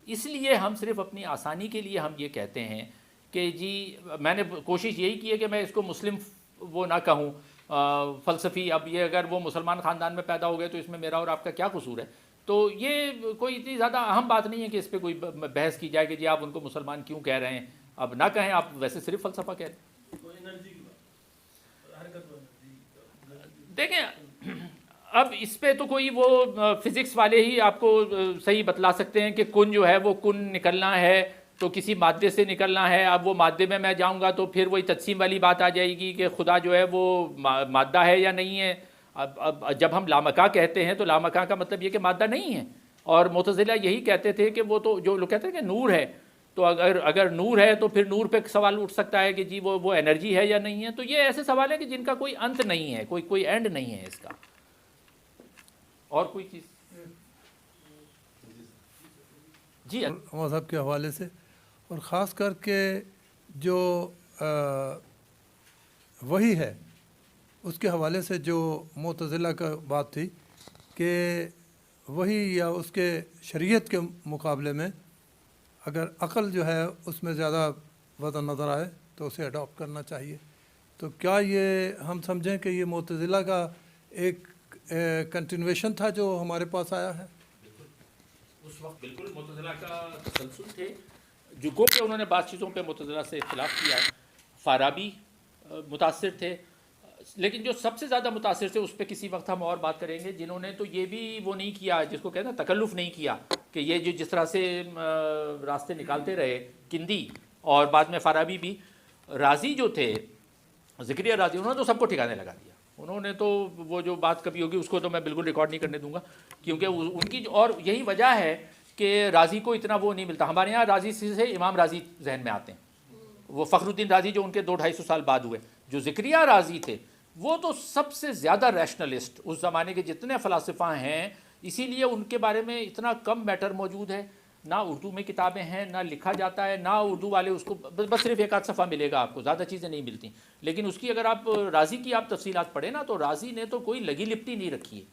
اس لیے ہم صرف اپنی آسانی کے لیے ہم یہ کہتے ہیں کہ جی, میں نے کوشش یہی کی ہے کہ میں اس کو مسلم وہ نہ کہوں, فلسفی. اب یہ اگر وہ مسلمان خاندان میں پیدا ہو گئے تو اس میں میرا اور آپ کا کیا قصور ہے؟ تو یہ کوئی اتنی زیادہ اہم بات نہیں ہے کہ اس پہ کوئی بحث کی جائے کہ جی آپ ان کو مسلمان کیوں کہہ رہے ہیں. اب نہ کہیں, آپ ویسے صرف فلسفہ کہہ رہے ہیں. دیکھیں اب اس پہ تو کوئی وہ فزکس والے ہی آپ کو صحیح بتلا سکتے ہیں کہ کن جو ہے وہ کن نکلنا ہے تو کسی مادے سے نکلنا ہے. اب وہ مادے میں جاؤں گا تو پھر وہی تجسیم والی بات آ جائے گی کہ خدا جو ہے وہ مادہ ہے یا نہیں ہے. اب جب ہم لامکاں کہتے ہیں تو لامکاں کا مطلب یہ کہ مادہ نہیں ہے. اور معتزلہ یہی کہتے تھے کہ وہ تو جو لوگ کہتے ہیں کہ نور ہے, تو اگر نور ہے تو پھر نور پہ سوال اٹھ سکتا ہے کہ جی وہ انرجی ہے یا نہیں ہے. تو یہ ایسے سوال ہیں کہ جن کا کوئی انت نہیں ہے, کوئی اینڈ نہیں ہے اس کا. اور کوئی چیز جی مذہب کے حوالے سے, اور خاص کر کے جو وہی ہے اس کے حوالے سے جو معتزلہ کا بات تھی کہ وہی یا اس کے شریعت کے مقابلے میں اگر عقل جو ہے اس میں زیادہ وزن نظر آئے تو اسے اڈاپٹ کرنا چاہیے. تو کیا یہ ہم سمجھیں کہ یہ معتزلہ کا ایک کنٹینویشن تھا جو ہمارے پاس آیا ہے؟ اس وقت بالکل معتزلہ کا تسلسل تھے, جو گو کہ انہوں نے بعض چیزوں پہ معتزلہ سے اختلاف کیا. فارابی متاثر تھے, لیکن جو سب سے زیادہ متاثر تھے اس پہ کسی وقت ہم اور بات کریں گے, جنہوں نے تو یہ بھی وہ نہیں کیا جس کو کہتے ہیں تکلف نہیں کیا کہ یہ جو جس طرح سے راستے نکالتے رہے کندی اور بعد میں فارابی بھی. رازی جو تھے, ذکریہ رازی, انہوں نے تو سب کو ٹھکانے لگا دیا. انہوں نے تو وہ جو بات کبھی ہوگی اس کو تو میں بالکل ریکارڈ نہیں کرنے دوں گا, کیونکہ ان کی اور یہی وجہ ہے کہ رازی کو اتنا وہ نہیں ملتا. ہمارے یہاں رازی سے امام رازی ذہن میں آتے ہیں, وہ فخر الدین رازی جو ان کے 200-250 سال بعد ہوئے. جو ذکریہ رازی تھے وہ تو سب سے زیادہ ریشنلسٹ اس زمانے کے جتنے فلاسفہ ہیں, اسی لیے ان کے بارے میں اتنا کم میٹر موجود ہے. نہ اردو میں کتابیں ہیں, نہ لکھا جاتا ہے, نہ اردو والے اس کو بس صرف ایک آدھ صفحہ ملے گا آپ کو, زیادہ چیزیں نہیں ملتی. لیکن اس کی اگر آپ رازی کی آپ تفصیلات پڑھیں نا تو رازی نے تو کوئی لگی لپٹی نہیں رکھی ہے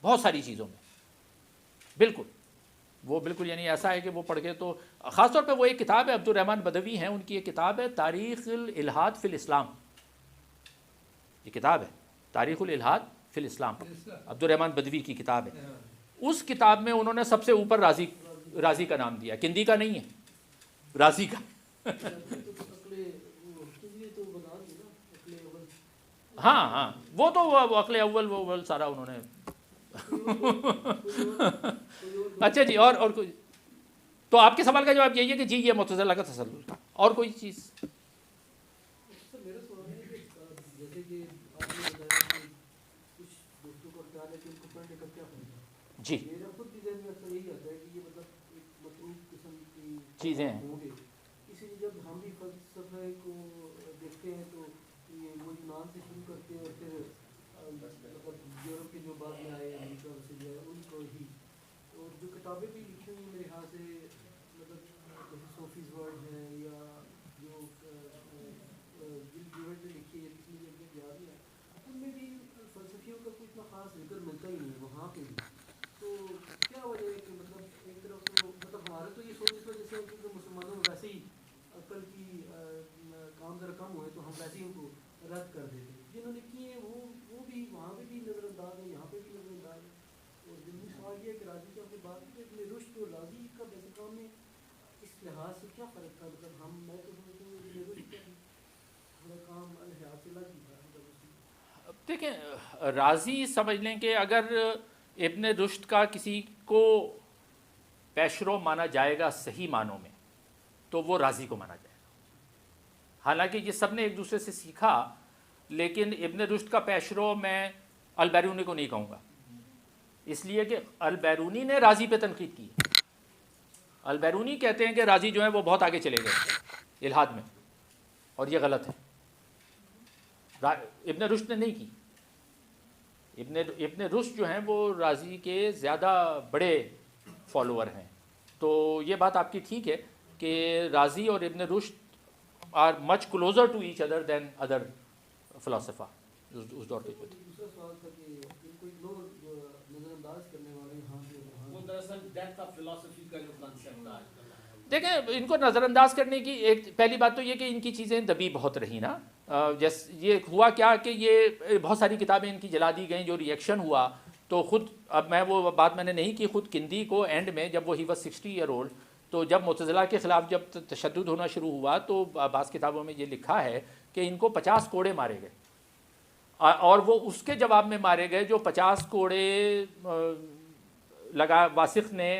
بہت ساری چیزوں میں. بالکل وہ بالکل یعنی ایسا ہے کہ وہ پڑھ کے تو, خاص طور پہ وہ ایک کتاب ہے عبد الرحمن بدوی ہیں, ان کی ایک کتاب ہے تاریخ الالحاد فی الاسلام. یہ کتاب ہے تاریخ الالحاد فی الاسلام, عبد الرحمن بدوی کی کتاب ہے. اس کتاب میں انہوں نے سب سے اوپر رازی کا نام دیا, کندی کا نہیں ہے, رازی کا. ہاں وہ تو عقل اول وہ سارا انہوں نے. اچھا جی, اور کوئی تو آپ کے سوال کا جواب یہی ہے کہ جی یہ معتزلہ کا تسلسل تھا. اور کوئی چیز جی چیزیں ہیں. اسی لیے جب ہم بھی فلسفے کو دیکھتے ہیں تو یہ وہ یونان سے شروع کرتے ہیں اور پھر مطلب یورپ کے جو بعد میں آئے امریکہ سے جو ہے ان کو ہی, اور جو کتابیں بھی لکھی ہوئی میرے خیال سے مطلب صوفیز ورڈ ہیں یا جو جیوٹ نے لکھی ہے کسی نے اپنے یاد ہے, ان میں بھی فلسفیوں کا کوئی اتنا خاص ذکر ملتا ہی نہیں ہے وہاں پہ بھی. تو کیا وجہ ہے کہ مطلب ایک طرف تو مطلب ہمارے تو یہ سوچ اس وجہ سے ہے کیونکہ مسلمانوں میں ویسے ہی عقل کی کام ذرا کم ہوئے تو ہم ویسے ہی ان کو رد کر دیتے. جنہوں نے کیے ہیں وہ بھی وہاں پہ بھی نظر انداز ہے, یہاں پہ بھی نظر انداز ہے. اور ضمنی سوال یہ ہے کہ راضی صاحب نے بات کی کہ رشد اور راضی کا بیسک کام میں اس لحاظ سے کیا فرق تھا؟ مطلب میں تو سمجھتا ہوں کہ ابن رشد کا تھوڑا کام الحیات سے لگ ہی تھا مطلب اس میں. دیکھیں راضی سمجھ لیں کہ اگر ابن رشد کا کسی کو پیشرو مانا جائے گا صحیح معنوں میں تو وہ راضی کو مانا جائے گا. حالانکہ یہ سب نے ایک دوسرے سے سیکھا، لیکن ابن رشد کا پیشرو میں البیرونی کو نہیں کہوں گا، اس لیے کہ البیرونی نے راضی پہ تنقید کی. البیرونی کہتے ہیں کہ راضی جو ہیں وہ بہت آگے چلے گئے الحاد میں، اور یہ غلط ہے. ابن رشد نے نہیں کی. ابن رشد جو ہیں وہ راضی کے زیادہ بڑے فالوور ہیں. تو یہ بات آپ کی ٹھیک ہے کہ راضی اور Ibn Rushd are much closer to each other than other فلاسفہ اس دور کے جو تھے. دوسرا سوال تھا کہ ان کو اگنور نظر انداز کرنے والے یہاں سے وہ دراصل ڈیتھ آف فلاسفی کا جو کانسیپٹ ہے. دیکھیں ان کو نظر انداز کرنے کی ایک پہلی بات تو یہ کہ ان کی چیزیں دبی بہت رہی نا. جیسے یہ ہوا کیا کہ یہ بہت ساری کتابیں ان کی جلا دی گئیں، جو ریئیکشن ہوا تو خود، اب میں وہ بات میں نے نہیں کی، خود کندی کو اینڈ میں جب وہ ہی واز 60 ایئر اولڈ، تو جب معتزلہ کے خلاف جب تشدد ہونا شروع ہوا تو بعض کتابوں میں یہ لکھا ہے کہ ان کو 50 کوڑے مارے گئے، اور وہ اس کے جواب میں مارے گئے جو 50 کوڑے لگا واسق نے،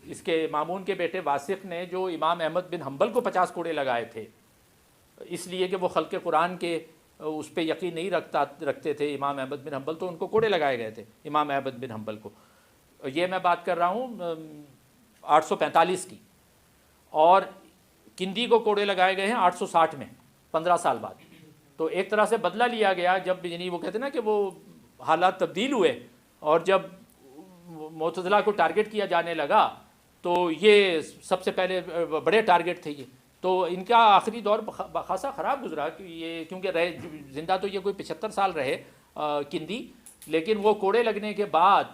اس کے مامون کے بیٹے واسق نے جو امام احمد بن حنبل کو 50 کوڑے لگائے تھے، اس لیے کہ وہ خلق قرآن کے اس پہ یقین نہیں رکھتے تھے امام احمد بن حنبل، تو ان کو کوڑے لگائے گئے تھے امام احمد بن حنبل کو. یہ میں بات کر رہا ہوں 845 کی، اور کندی کو کوڑے لگائے گئے ہیں 860 میں، 15 سال بعد. تو ایک طرح سے بدلہ لیا گیا جب، یعنی وہ کہتے ہیں نا کہ وہ حالات تبدیل ہوئے، اور جب معتزلہ کو ٹارگٹ کیا جانے لگا تو یہ سب سے پہلے بڑے ٹارگٹ تھے یہ. تو ان کا آخری دور خاصا خراب گزرا، کیونکہ رہے زندہ تو یہ کوئی 75 سال رہے کندی، لیکن وہ کوڑے لگنے کے بعد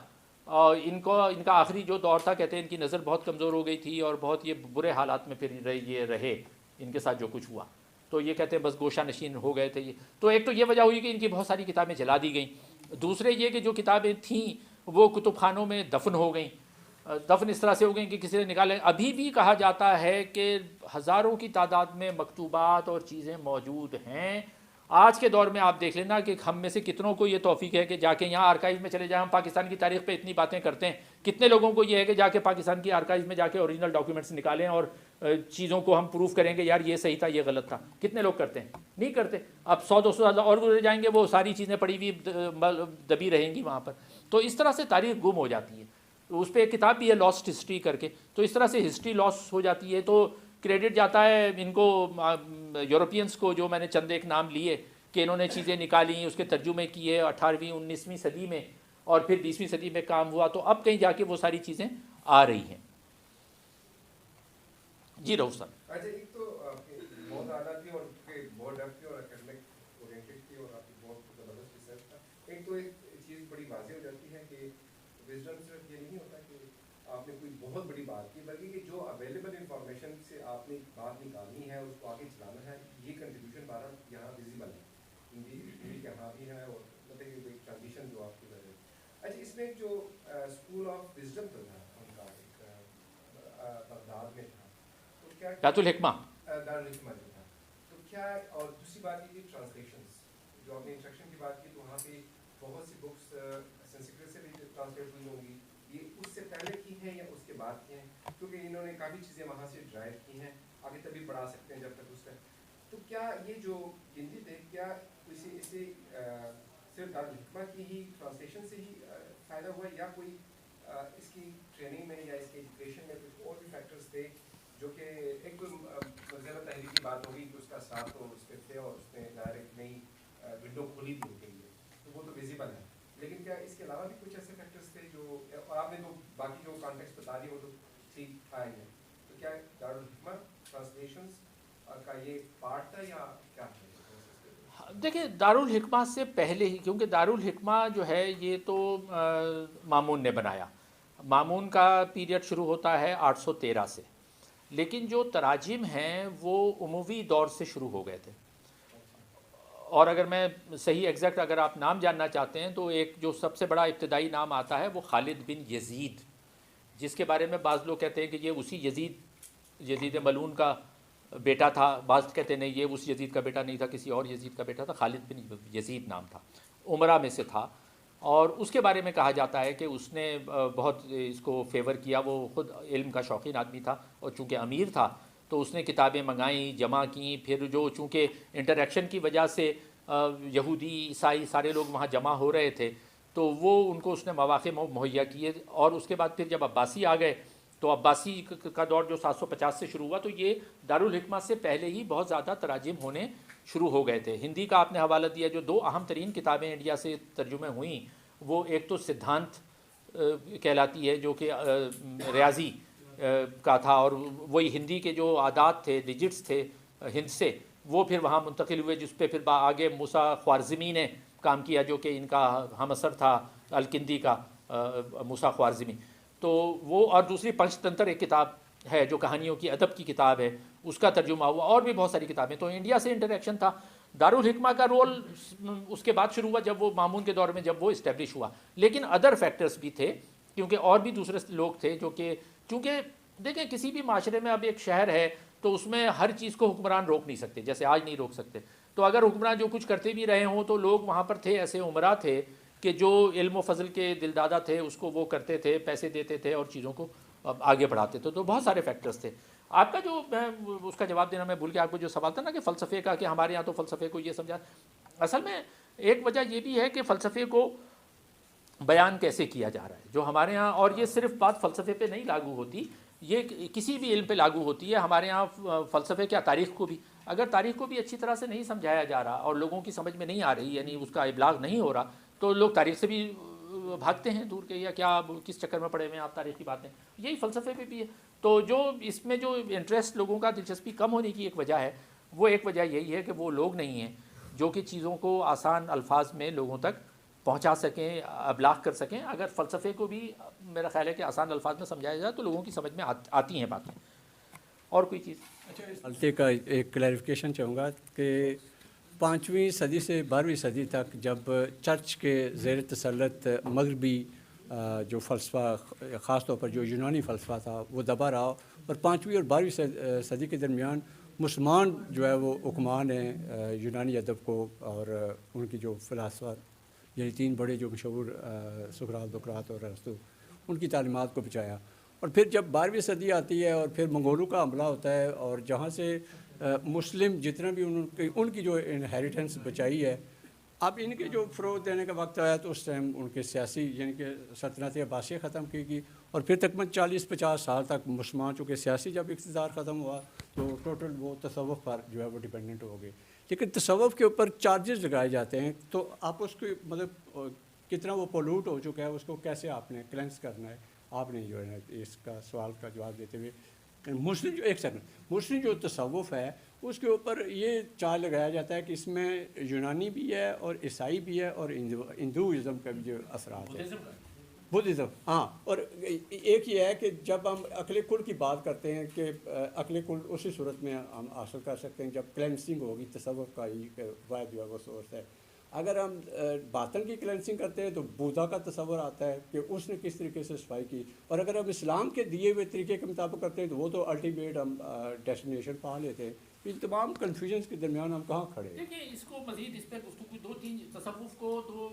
ان کا آخری جو دور تھا، کہتے ہیں ان کی نظر بہت کمزور ہو گئی تھی، اور بہت یہ برے حالات میں پھر یہ رہے ان کے ساتھ جو کچھ ہوا. تو یہ کہتے ہیں بس گوشہ نشین ہو گئے تھے یہ. تو ایک تو یہ وجہ ہوئی کہ ان کی بہت ساری کتابیں جلا دی گئیں. دوسرے یہ کہ جو کتابیں تھیں وہ کتب خانوں میں دفن ہو گئیں. دفن اس طرح سے ہو گئیں کہ کسی نے نکالے. ابھی بھی کہا جاتا ہے کہ ہزاروں کی تعداد میں مکتوبات اور چیزیں موجود ہیں. آج کے دور میں آپ دیکھ لینا کہ ہم میں سے کتنوں کو یہ توفیق ہے کہ جا کے یہاں آرکائیو میں چلے جائیں. ہم پاکستان کی تاریخ پہ اتنی باتیں کرتے ہیں، کتنے لوگوں کو یہ ہے کہ جا کے پاکستان کی آرکائیو میں جا کے اوریجنل ڈاکیومنٹس نکالیں اور چیزوں کو ہم پروف کریں کہ یار یہ صحیح تھا، یہ غلط تھا. کتنے لوگ کرتے ہیں؟ نہیں کرتے. اب 100-200 سال اور گزر جائیں گے، وہ ساری چیزیں پڑی ہوئی دبی رہیں گی وہاں پر. تو اس طرح سے تاریخ گم ہو جاتی ہے. اس پہ ایک کتاب بھی ہے لاسٹ ہسٹری کر کے. تو اس طرح سے ہسٹری لاس ہو جاتی ہے. تو کریڈٹ جاتا ہے ان کو، یورپینس کو، جو میں نے چند ایک نام لیے کہ انہوں نے چیزیں نکالی، اس کے ترجمے کیے 18ویں 19ویں صدی میں، اور پھر 20ویں صدی میں کام ہوا. تو اب کہیں جا کے وہ ساری چیزیں آ رہی ہیں. جی رؤف صاحب. اچھا، ایک تو بہت اعلیٰ تھی اور بہت ڈیپتھ تھی اور اکیڈمک اورینٹیڈ تھی اور آپ کی بہت زبردست ریسرچ تھا. ایک تو ایک چیز بڑی واضح ہو جاتی ہے کہ وزڈم صرف یہ نہیں ہوتا کہ آپ نے کوئی بہت بڑی بات کی، بلکہ کہ جو اویلیبل انفارمیشن سے آپ نے بات نکالنی ہے، اس کو آگے چلانا ہے. یہ کنٹریبیوشن بہرحال یہاں ویزیبل ہے، ہندی کے یہاں بھی ہے، اور مطلب کہ ایک ٹرانزیشن جو آپ کی وجہ. اچھا، اس میں جو اسکول آف وزڈم تو تھا ان کا ایک بغداد میں تھا، دار الحکمہ جو تھا، تو کیا، اور دوسری بات یہ کہ ٹرانسلیشنس جو آپ نے انسٹرکشن کی بات کی، تو وہاں پہ بہت سی بکس سنسکرت سے بھی ٹرانسلیٹ ہوئی ہوں گی. یہ اس سے پہلے کی ہیں یا اس کے بعد کی ہیں؟ کیونکہ انہوں نے کافی چیزیں وہاں سے ڈرائیو کی ہیں، آگے تبھی پڑھا سکتے ہیں جب تک اس کا. تو کیا یہ جو گنتی تھے، کیا اسے صرف دارالحکمہ کی ہی ٹرانسلیشن سے ہی فائدہ ہوا، یا کوئی اس کی ٹریننگ میں یا اس کی ایجوکیشن میں کچھ اور بھی فیکٹرز تھے جو کہ ایک تو مذہب تحریک کی بات ہوگی کہ اس کا ساتھ تو اس پہ تھے اور اس نے ظاہر ایک نئی ونڈو کھولی تھی ان کے لیے، تو وہ تو ویزیبل ہے. لیکن کیا اس کے علاوہ بھی کچھ ایسے فیکٹرز تھے جو، اور آپ نے تو باقی جو کانٹیکس بتا دی وہ تو ٹھیک تھا ہی ہے، تو کیا دارالحکمہ ٹرانسلیشنز کا یہ پارٹ تھا یا کیا تھا؟ دیکھیں دارالحکمہ سے پہلے ہی، کیونکہ دارالحکمہ جو ہے یہ تو مامون نے بنایا. مامون کا پیریڈ شروع ہوتا ہے 813 سے، لیکن جو تراجم ہیں وہ عموی دور سے شروع ہو گئے تھے. اور اگر میں صحیح ایگزیکٹ اگر آپ نام جاننا چاہتے ہیں تو ایک جو سب سے بڑا ابتدائی نام آتا ہے وہ خالد بن یزید، جس کے بارے میں بعض لوگ کہتے ہیں کہ یہ اسی یزید یزید ملعون کا بیٹا تھا، بعض کہتے نہیں یہ اس یزید کا بیٹا نہیں تھا، کسی اور یزید کا بیٹا تھا، خالد بن یزید نام تھا، عمرہ میں سے تھا، اور اس کے بارے میں کہا جاتا ہے کہ اس نے بہت اس کو فیور کیا، وہ خود علم کا شوقین آدمی تھا اور چونکہ امیر تھا تو اس نے کتابیں منگائیں، جمع کیں، پھر جو چونکہ انٹریکشن کی وجہ سے یہودی عیسائی سارے لوگ وہاں جمع ہو رہے تھے تو وہ ان کو اس نے مواقع مہیا کیے، اور اس کے بعد پھر جب عباسی آ گئے تو عباسی کا دور جو 750 سے شروع ہوا تو یہ دارالحکمہ سے پہلے ہی بہت زیادہ تراجم ہونے شروع ہو گئے تھے۔ ہندی کا آپ نے حوالہ دیا، جو 2 اہم ترین کتابیں انڈیا سے ترجمے ہوئیں وہ ایک تو سدھانت کہلاتی ہے جو کہ ریاضی کا تھا، اور وہی ہندی کے جو عادات تھے، ڈیجٹس تھے ہند سے، وہ پھر وہاں منتقل ہوئے، جس پہ پھر آگے موسیٰ خوارزمی نے کام کیا جو کہ ان کا ہم اثر تھا الکندی کا، موسیٰ خوارزمی، تو وہ، اور دوسری پنچ تنتر ایک کتاب ہے جو کہانیوں کی ادب کی کتاب ہے، اس کا ترجمہ ہوا، اور بھی بہت ساری کتابیں، تو انڈیا سے انٹریکشن تھا۔ دارالحکمہ کا رول اس کے بعد شروع ہوا جب وہ مامون کے دور میں جب وہ اسٹیبلش ہوا، لیکن ادر فیکٹرز بھی تھے کیونکہ اور بھی دوسرے لوگ تھے جو کہ چونکہ دیکھیں کسی بھی معاشرے میں اب ایک شہر ہے تو اس میں ہر چیز کو حکمران روک نہیں سکتے، جیسے آج نہیں روک سکتے، تو اگر حکمران جو کچھ کرتے بھی رہے ہوں تو لوگ وہاں پر تھے، ایسے عمرا تھے کہ جو علم و فضل کے دلدادہ تھے اس کو وہ کرتے تھے، پیسے دیتے تھے اور چیزوں کو آگے بڑھاتے تھے، تو بہت سارے فیکٹرز تھے۔ آپ کا جو میں اس کا جواب دینا میں بھول گیا، آپ کو جو سوال تھا نا کہ فلسفے کا، کہ ہمارے یہاں تو فلسفے کو یہ سمجھا، اصل میں ایک وجہ یہ بھی ہے کہ فلسفے کو بیان کیسے کیا جا رہا ہے جو ہمارے ہاں، اور یہ صرف بات فلسفے پہ نہیں لاگو ہوتی، یہ کسی بھی علم پہ لاگو ہوتی ہے۔ ہمارے ہاں فلسفے کیا، تاریخ کو بھی، اگر تاریخ کو بھی اچھی طرح سے نہیں سمجھایا جا رہا اور لوگوں کی سمجھ میں نہیں آ رہی، یعنی اس کا ابلاغ نہیں ہو رہا، تو لوگ تاریخ سے بھی بھاگتے ہیں دور کے، یا کیا کس چکر میں پڑے ہوئے ہیں آپ تاریخی باتیں، یہی فلسفے پہ بھی ہے۔ تو جو اس میں جو انٹرسٹ لوگوں کا دلچسپی کم ہونے کی ایک وجہ ہے، وہ ایک وجہ یہی ہے کہ وہ لوگ نہیں ہیں جو کہ چیزوں کو آسان الفاظ میں لوگوں تک پہنچا سکیں، ابلاغ کر سکیں۔ اگر فلسفے کو بھی میرا خیال ہے کہ آسان الفاظ میں سمجھایا جائے تو لوگوں کی سمجھ میں آتی ہیں باتیں۔ اور کوئی چیز؟ غلطی کا ایک کلیریفیکیشن چاہوں گا کہ 5ویں صدی سے 12ویں صدی تک جب چرچ کے زیر تسلط مغربی جو فلسفہ، خاص طور پر جو یونانی فلسفہ تھا، وہ دبا رہا، اور 5ویں اور 12ویں صدی کے درمیان مسلمان جو ہے وہ حکماں نے یونانی ادب کو اور ان کی جو فلاسفہ، یعنی 3 بڑے جو مشہور سقراط، سقراط اور ارسطو، ان کی تعلیمات کو بچایا۔ اور پھر جب 12ویں صدی آتی ہے اور پھر منگولوں کا حملہ ہوتا ہے، اور جہاں سے مسلم جتنا بھی ان کی جو انہیریٹنس بچائی ہے، اب ان کے جو فروغ دینے کا وقت آیا تو اس ٹائم ان کے سیاسی، یعنی کہ سلطنت عباسیہ ختم کی گئی، اور پھر تقریباً 40-50 سال تک مسلمان چونکہ سیاسی جب اقتدار ختم ہوا تو ٹوٹل وہ تصوف پر جو ہے وہ ڈیپینڈنٹ ہو گئے۔ لیکن تصوف کے اوپر چارجز لگائے جاتے ہیں، تو آپ اس کو مطلب کتنا وہ پولوٹ ہو چکا ہے، اس کو کیسے آپ نے کلینس کرنا ہے، آپ نے جو ہے اس کا سوال کا جواب دیتے ہوئے مسلم جو تصوف ہے اس کے اوپر یہ چارج لگایا جاتا ہے کہ اس میں یونانی بھی ہے اور عیسائی بھی ہے اور ہندوازم کا بھی جو اثرات ہیں، بدھزم، ہاں۔ اور ایک یہ ہے کہ جب ہم عقل کل کی بات کرتے ہیں کہ عقل کل اسی صورت میں ہم حاصل کر سکتے ہیں جب کلینسنگ ہوگی، تصوف کا ہی واحد جو ہے وہ سورس ہے۔ اگر ہم باطن کی کلینسنگ کرتے ہیں تو بودھا کا تصور آتا ہے کہ اس نے کس طریقے سے صفائی کی، اور اگر ہم اسلام کے دیے ہوئے طریقے کے مطابق کرتے ہیں تو وہ تو الٹیمیٹ ہم ڈیسٹینیشن پا لیتے ہیں۔ ان تمام کنفیوژنس کے درمیان ہم کہاں کھڑے ہیں؟ دیکھیں اس کو مزید اس پہ گفتگو 2-3 تصوف کو تو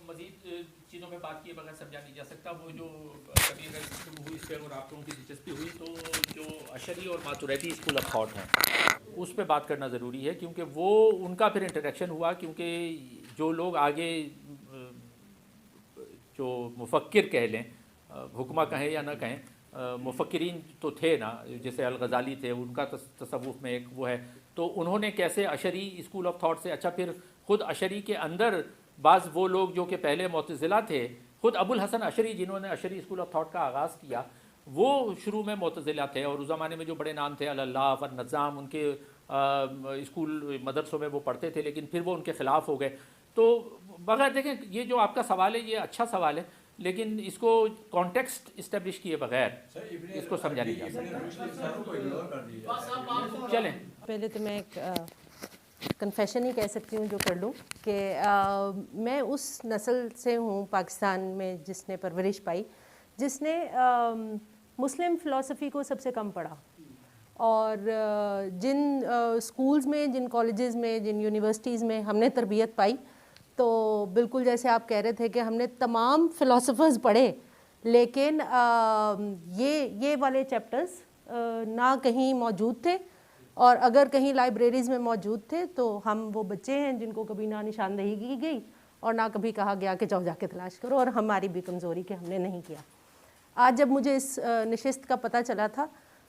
مزید چیزوں میں بات کیے بغیر سمجھا نہیں جا سکتا۔ وہ جو کبھی اگر گفتگو ہوئی اس پہ اور آپ لوگوں کی دلچسپی ہوئی تو جو اشعری اور ماتوریدی اسکول آف تھاٹ ہیں اس پہ بات کرنا ضروری ہے، کیونکہ وہ ان کا پھر انٹریکشن ہوا، کیونکہ جو لوگ آگے جو مفکر کہہ لیں، حکمہ کہیں یا نہ کہیں، مفکرین تو تھے نا، جیسے الغزالی تھے، ان کا تصوف میں ایک وہ ہے، تو انہوں نے کیسے اشعری اسکول آف تھاٹ سے، اچھا پھر خود اشعری کے اندر بعض وہ لوگ جو کہ پہلے معتزلہ تھے، خود ابو الحسن اشعری جنہوں نے اشعری اسکول آف تھاٹ کا آغاز کیا، وہ شروع میں معتزلہ تھے، اور اس زمانے میں جو بڑے نام تھے اللہ اور نظام، ان کے اسکول مدرسوں میں وہ پڑھتے تھے، لیکن پھر وہ ان کے خلاف ہو گئے۔ تو بغیر دیکھیں یہ جو آپ کا سوال ہے یہ اچھا سوال ہے، لیکن اس کو کانٹیکسٹ اسٹیبلش کیے بغیر اس کو سمجھا نہیں جا سکتا۔ چلیں پہلے تو میں ایک کنفیشن ہی کہہ سکتی ہوں جو کر لوں کہ میں اس نسل سے ہوں پاکستان میں جس نے پرورش پائی، جس نے مسلم فلسفی کو سب سے کم پڑھا، اور جن اسکولز میں، جن کالجز میں، جن یونیورسٹیز میں ہم نے تربیت پائی، تو بالکل جیسے آپ کہہ رہے تھے کہ ہم نے تمام فلاسفرز پڑھے، لیکن یہ والے چیپٹرز نہ کہیں موجود تھے، اور اگر کہیں لائبریریز میں موجود تھے تو ہم وہ بچے ہیں جن کو کبھی نہ نشاندہی کی گئی اور نہ کبھی کہا گیا کہ جاؤ جا کے تلاش کرو، اور ہماری بھی کمزوری کہ ہم نے نہیں کیا۔ آج جب مجھے اس نشست کا پتہ چلا تھا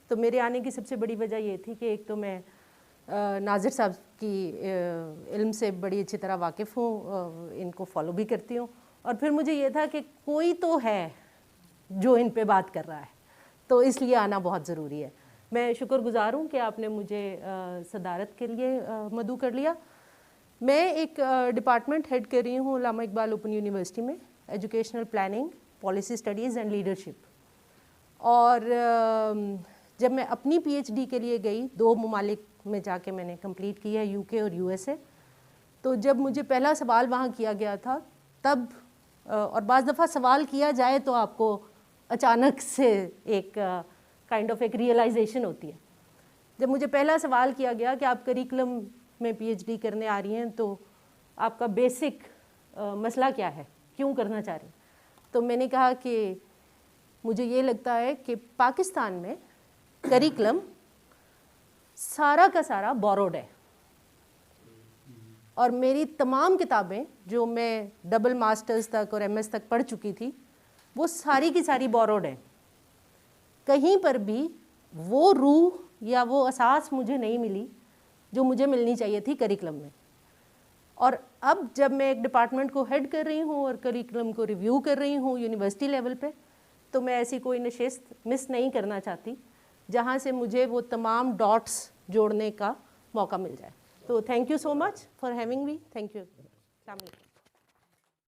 تو میرے آنے کی سب سے بڑی وجہ یہ تھی کہ ایک تو میں ناظر صاحب کی علم سے بڑی اچھی طرح واقف ہوں، ان کو فالو بھی کرتی ہوں، اور پھر مجھے یہ تھا کہ کوئی تو ہے جو ان پہ بات کر رہا ہے، تو اس لیے آنا بہت ضروری ہے۔ میں شکر گزار ہوں کہ آپ نے مجھے صدارت کے لیے مدعو کر لیا۔ میں ایک ڈپارٹمنٹ ہیڈ کر رہی ہوں علامہ اقبال اوپن یونیورسٹی میں، educational planning, policy studies and leadership, اور جب میں اپنی پی ایچ ڈی کے لیے گئی 2 ممالک میں جا کے میں نے کمپلیٹ کی ہے، یو کے اور یو ایس اے، تو جب مجھے پہلا سوال وہاں کیا گیا تھا تب، اور بعض دفعہ سوال کیا جائے تو آپ کو اچانک سے ایک کائنڈ آف ایک ریئلائزیشن ہوتی ہے۔ جب مجھے پہلا سوال کیا گیا کہ آپ کریکولم میں پی ایچ ڈی کرنے آ رہی ہیں تو آپ کا بیسک مسئلہ کیا ہے، کیوں کرنا چاہ رہی ہیں، تو میں نے کہا کہ مجھے یہ لگتا ہے کہ پاکستان میں کریکولم سارا کا سارا بوروڈ ہے، اور میری تمام کتابیں جو میں ڈبل ماسٹرز تک اور ایم ایس تک پڑھ چکی تھی وہ ساری کی ساری بوروڈ ہیں، کہیں پر بھی وہ روح یا وہ اساس مجھے نہیں ملی جو مجھے ملنی چاہیے تھی کریکولم میں۔ اور اب جب میں ایک ڈپارٹمنٹ کو ہیڈ کر رہی ہوں اور کریکولم کو ریویو کر رہی ہوں یونیورسٹی لیول پہ، تو میں ایسی کوئی نشست مس نہیں کرنا چاہتی جہاں سے مجھے وہ تمام ڈاٹس جوڑنے کا موقع مل جائے۔ تو thank you so much for having me, thank you, السلام علیکم۔